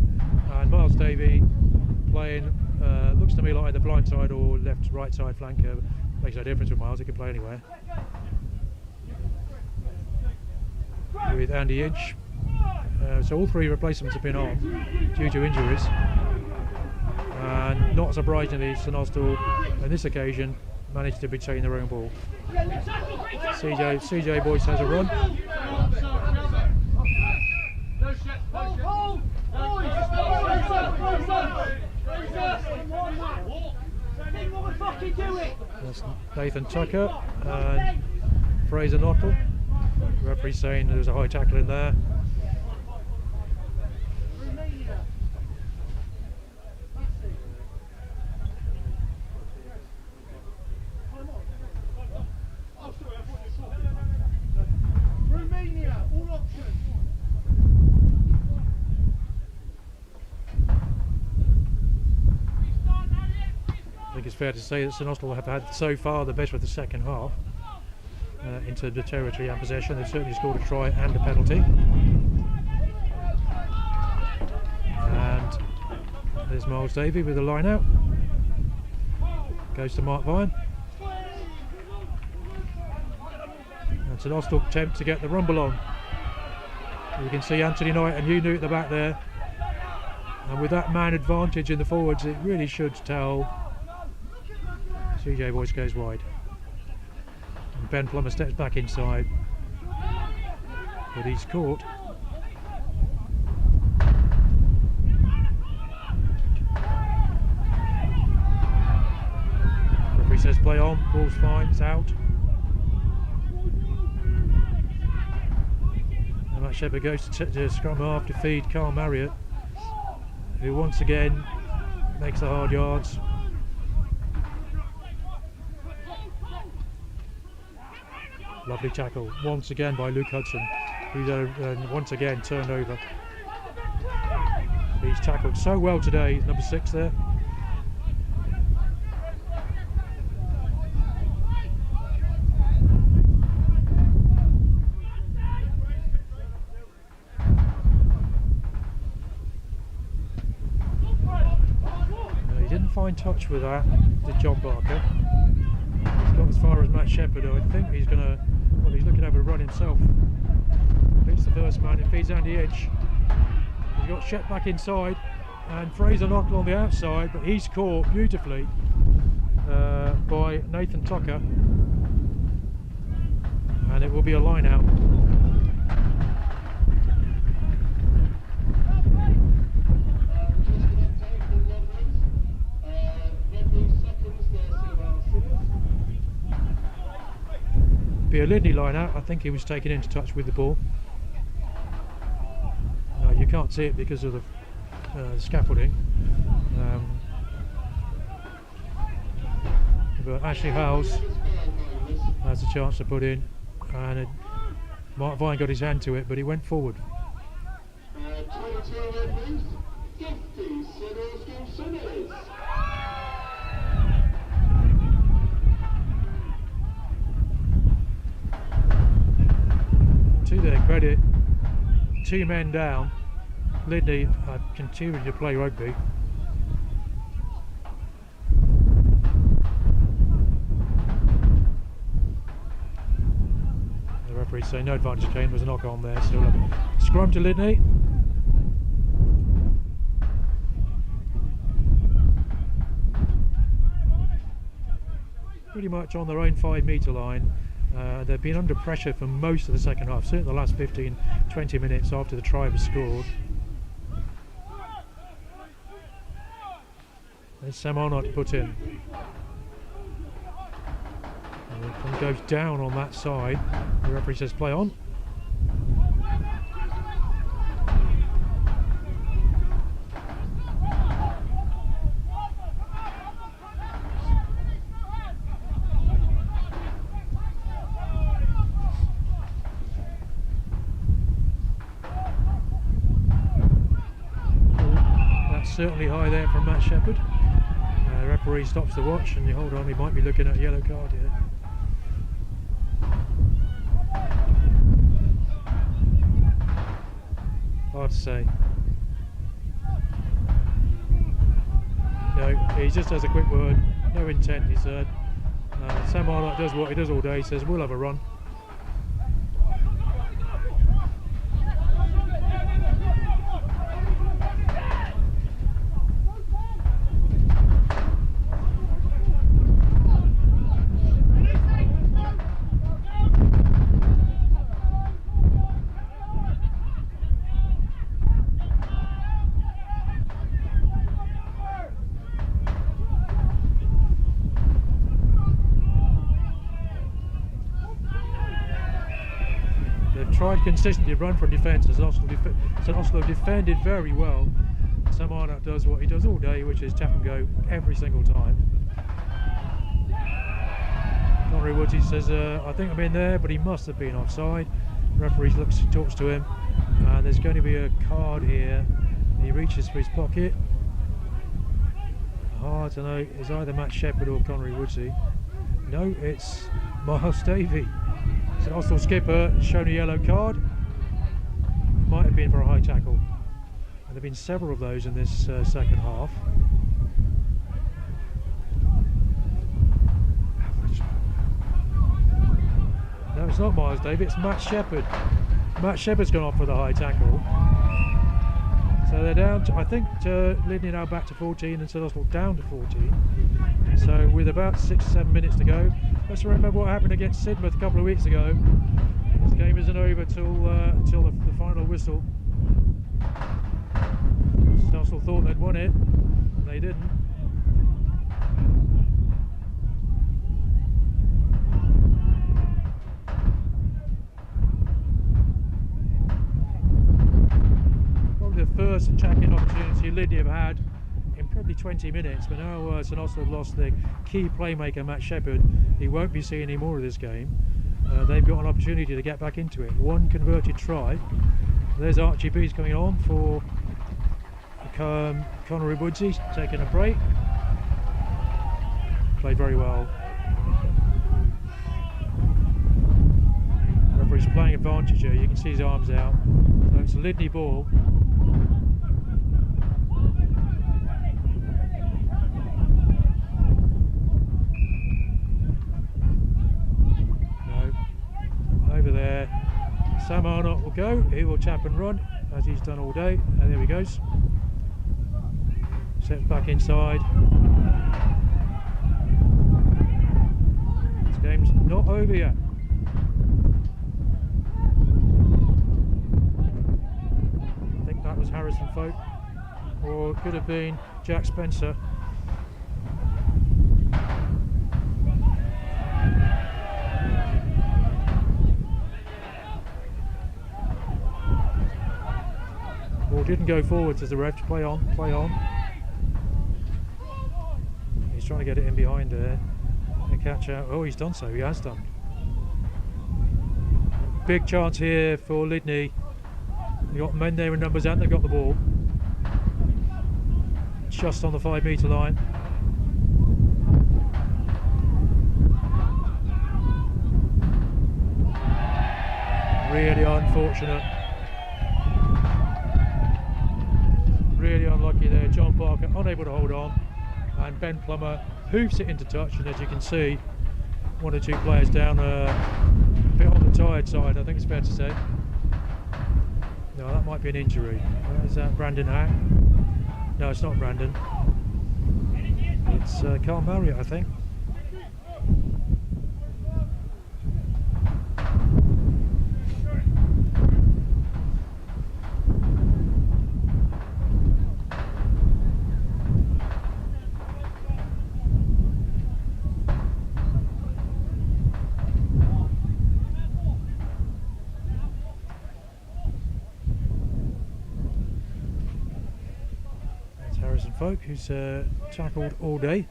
and Miles Davey playing looks to me like the blind side or left right side flanker. Makes no difference with Miles, he can play anywhere. With Andy Inch. So all three replacements have been on due to injuries. And not surprisingly, St Austell on this occasion managed to retain their own ball. CJ Boyce has a run. That's Nathan Tucker and Fraser Nottle. The referee saying there was a high tackle in there. I think it's fair to say that St Austell have had so far the better of the second half in terms of territory and possession. They've certainly scored a try and a penalty. And there's Miles Davey with a line out. Goes to Mark Vine. And St Austell attempt to get the rumble on. You can see Anthony Knight and Unu at the back there. And with that man advantage in the forwards, it really should tell. CJ Boyce goes wide. And Ben Plummer steps back inside. But he's caught. Referee says play on, ball's fine, it's out. And Matt Shepherd goes to scrum half to feed Carl Marriott, who once again makes the hard yards. Lovely tackle once again by Luke Hudson, who's once again turned over. He's tackled so well today. He's number 6 there. No, he didn't find touch with that, did John Barker. He's got as far as Matt Shepherd. I think he's going to. Well, he's looking over a run himself. Beats the first man, it feeds Andy Edge. He's got Shep back inside and Fraser Knockle on the outside, but he's caught beautifully by Nathan Tucker, and it will be a line out. Be a Lydney line out. I think he was taken into touch with the ball. No, you can't see it because of the scaffolding. But Ashley Howes has a chance to put in, and Mark Vine got his hand to it, but he went forward. 22 Rugby, 50 Sinners. To their credit, 2 men down, Lydney have continued to play rugby. The referee saying no advantage gain, was a knock on there. Still a scrum to Lydney. Pretty much on their own 5-metre line. They've been under pressure for most of the second half, certainly the last 15-20 minutes after the try was scored. There's Sam Arnott to put in. And it goes down on that side. The referee says play on. Certainly high there from Matt Shepherd. The referee stops the watch, and you hold on, he might be looking at a yellow card here. Hard to say. No, he just has a quick word, no intent, he said. Sam Arnott does what he does all day, he says we'll have a run. tried consistently to run from defence, as St Austell defended very well. Sam Arnott does what he does all day, which is tap and go every single time. Connery Woodsy says, I think I'm in there, but he must have been offside. Referee talks to him, and there's going to be a card here. He reaches for his pocket. Hard to know, it's either Matt Shepherd or Connery Woodsy. No, it's Miles Davey. St Austell skipper shown a yellow card. Might have been for a high tackle. And there have been several of those in this second half. No, it's not Miles Davey, it's Matt Shepherd. Matt Shepherd's gone off for the high tackle. So they're down to, I think Lydney now back to 14 and St Austell down to 14. So with about 6-7 minutes to go, let's remember what happened against Sidmouth a couple of weeks ago. This game isn't over till the final whistle. St Austell thought they'd won it, and they didn't. The first attacking opportunity Lydney have had in probably 20 minutes, but now St Austell have lost their key playmaker Matt Shepherd. He won't be seeing any more of this game. They've got an opportunity to get back into it. One converted try. There's Archie Bees coming on for Connery Woodsy, taking a break. Played very well. Referee's playing advantage here. You can see his arms out. So it's a Lydney ball. Over there, Sam Arnott will go. He will tap and run as he's done all day, and there he goes. Steps back inside. This game's not over yet. I think that was Harrison Folk, or it could have been Jack Spencer. Didn't go forwards as the ref. Play on, play on. He's trying to get it in behind there and catch out. Oh, he's done so. He has done. Big chance here for Lydney. They've got men there in numbers and they've got the ball. Just on the 5-metre line. Really unfortunate. Really unlucky there. John Parker unable to hold on, and Ben Plummer hoofs it into touch, and as you can see, one or two players down a bit on the tired side, I think it's fair to say. No, that might be an injury. Is that Brandon Hack? No, it's not Brandon. It's Carl Marriott, I think. Folk, who's tackled all day.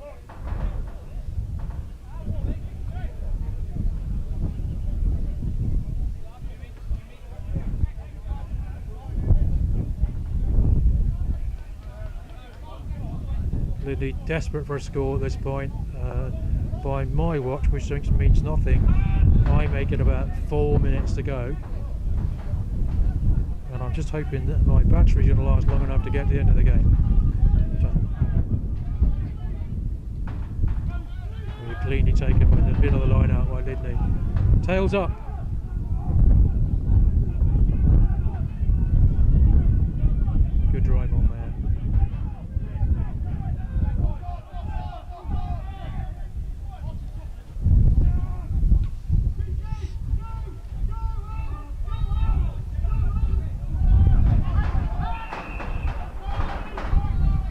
Lydney desperate for a score at this point. By my watch, which means nothing, I make it about 4 minutes to go. And I'm just hoping that my battery's going to last long enough to get to the end of the game. Cleanly taken in the middle of the line out by Lydney. Tails up. Good drive on there.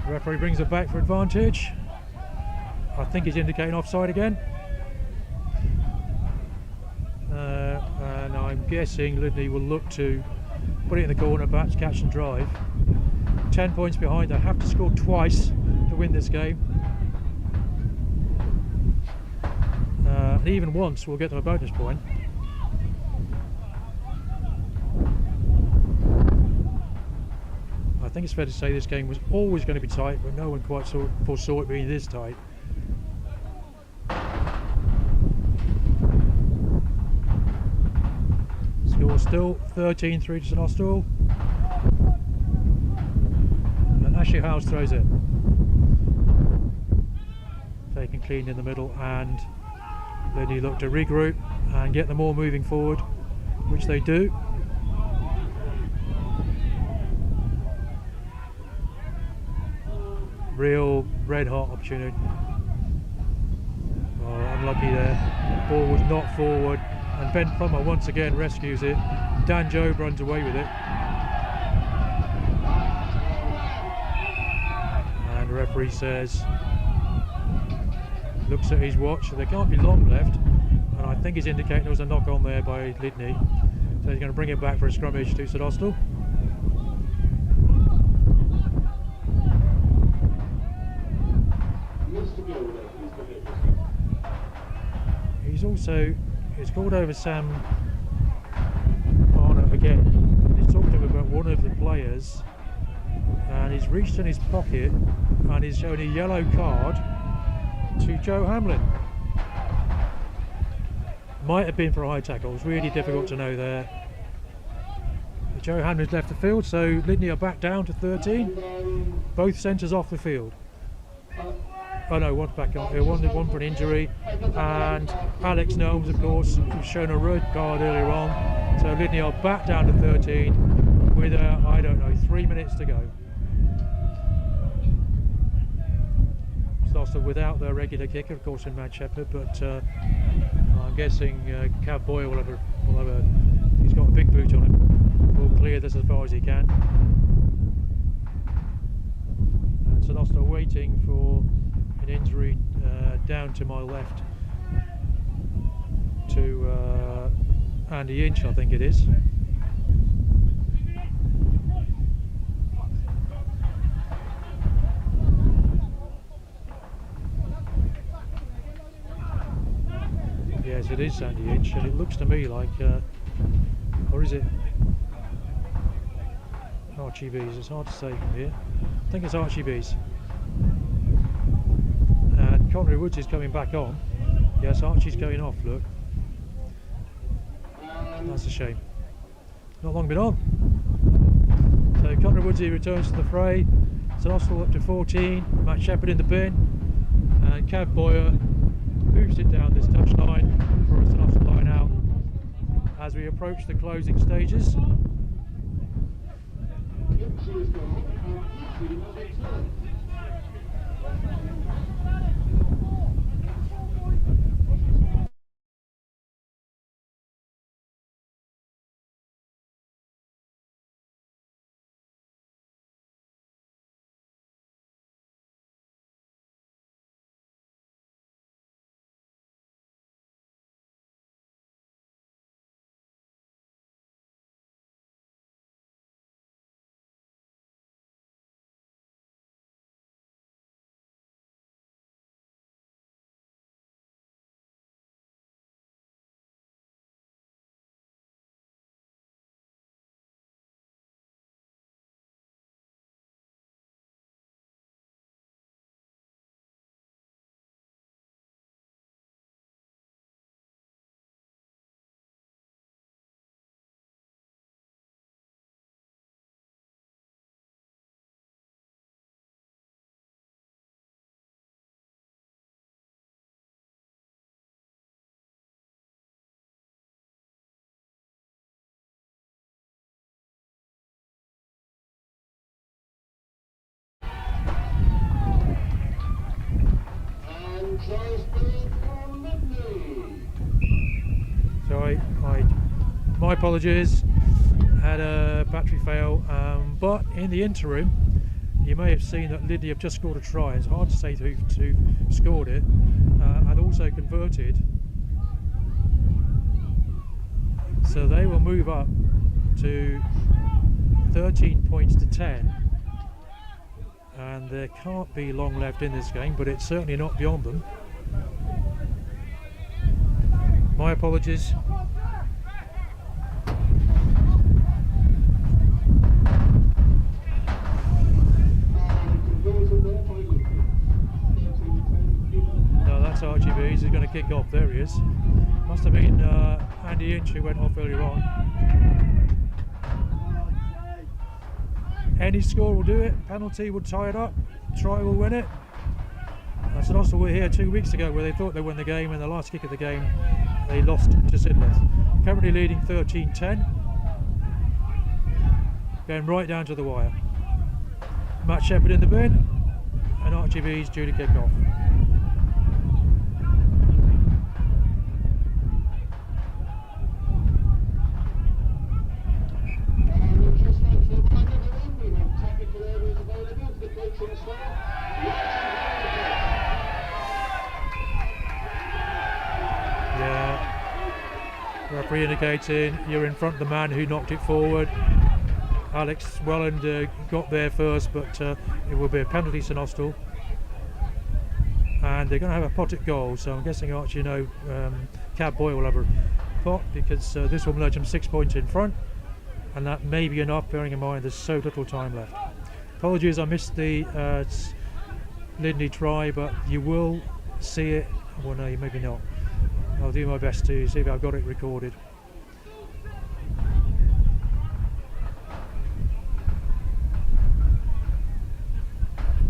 The referee brings it back for advantage. I think he's indicating offside again, and I'm guessing Lydney will look to put it in the corner, perhaps catch and drive. 10 points behind. They have to score twice to win this game. And even once will get them a bonus point. I think it's fair to say this game was always going to be tight, but no one quite foresaw it being this tight. Score still 13-3 to St Austell. And Ashley Howes throws it. Taken clean in the middle, and Lydney look to regroup and get them all moving forward, which they do. Real red hot opportunity. Oh, unlucky there. Ball was not forward, and Ben Plummer once again rescues it. Dan Jobe runs away with it. And the referee says, looks at his watch, so there can't be long left, and I think he's indicating there was a knock on there by Lydney. So he's going to bring it back for a scrummage to St Austell. He's called over Sam Barnett again. He's talked to him about one of the players, and he's reached in his pocket and he's shown a yellow card to Joe Hamlin. Might have been for a high tackle. It's really difficult to know there. But Joe Hamlin's left the field, so Lydney are back down to 13. Both centres off the field. Oh no, one's back on. One for an injury, and Alex Gnomes, of course, was shown a red card earlier on. So Lydney are back down to 13 with I don't know, 3 minutes to go. So without their regular kicker, of course, in Matt Shepherd, but I'm guessing Cav Boyer will have a. He's got a big boot on him. Will clear this as far as he can. And so they're waiting for an injury down to my left to Andy Inch, I think it is. Yes, it is Andy Inch, and it looks to me like, or is it Archie Bees? It's hard to say from here. I think it's Archie Bees. And Connery Woods is coming back on. Yes, Archie's going off, look. That's a shame. Not long been on. So Connery Woodsy returns to the fray. St Austell up to 14. Matt Shepherd in the bin. And Cav Boyer moves it down this touchline for a St Austell line out as we approach the closing stages. So my apologies, had a battery fail, but in the interim you may have seen that Lydney have just scored a try. It's hard to say who scored it, and also converted. So they will move up to 13 points to 10, and there can't be long left in this game, but it's certainly not beyond them. My apologies. No, that's RGB's. He's going to kick off. There he is. Must have been Andy Inch who went off earlier on. Any score will do it. Penalty will tie it up. Try will win it. St Austell were here 2 weeks ago where they thought they won the game, and the last kick of the game they lost to Sidmouth. Currently leading 13-10. Going right down to the wire. Matt Shepherd in the bin, and RGB's due to kick off. Referee indicating you're in front of the man who knocked it forward. Alex Welland got there first, but it will be a penalty St Austell, and they're going to have a pot at goal. So I'm guessing Archie, Cab Boy will have a pot, because this will merge them 6 points in front, and that may be enough, bearing in mind there's so little time left. Apologies, I missed the Lydney try, but you will see it. Well, no, maybe not. I'll do my best to see if I've got it recorded.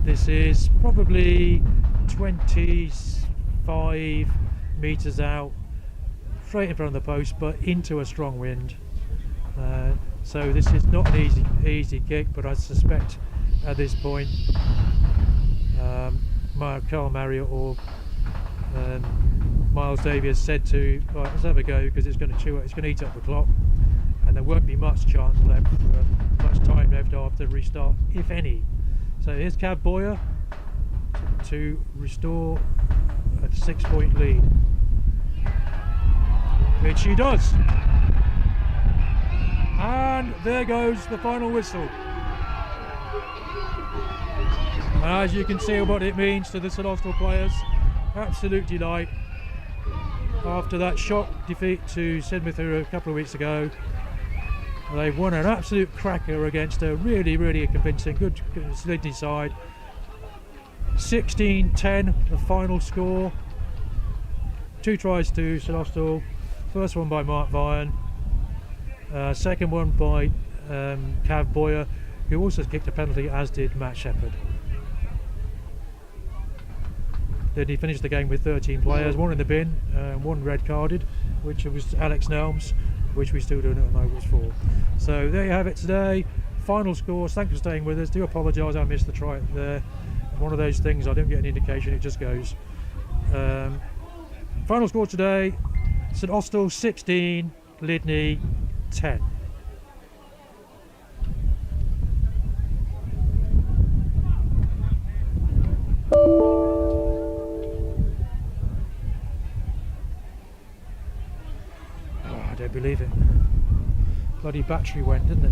This is probably 25 metres out, straight in front of the post, but into a strong wind. So this is not an easy kick, but I suspect at this point Carl Marriott or Miles Davies said to, right, let's have a go, because it's going to eat up the clock, and there won't be much chance left, much time left after restart, if any. So here's Cab Boyer to restore a 6 point lead, which she does. And there goes the final whistle. And as you can see what it means to the St Austell players, absolute delight. After that shock defeat to Sidmouth a couple of weeks ago, they've won an absolute cracker against a really convincing good Lydney side. 16-10 the final score. 2 tries to St Austell. First one by Mark Vian, second one by Cav Boyer, who also kicked a penalty, as did Matt Shepherd. Then he finished the game with 13 players, 1 in the bin, 1 red carded, which was Alex Nelms, which we still don't know what was for. So there you have it today. Final scores. Thanks for staying with us. Do apologise I missed the try there. One of those things, I don't get an indication, it just goes. Final score today, St Austell 16, Lydney 10. I don't believe it. Bloody battery went, didn't it?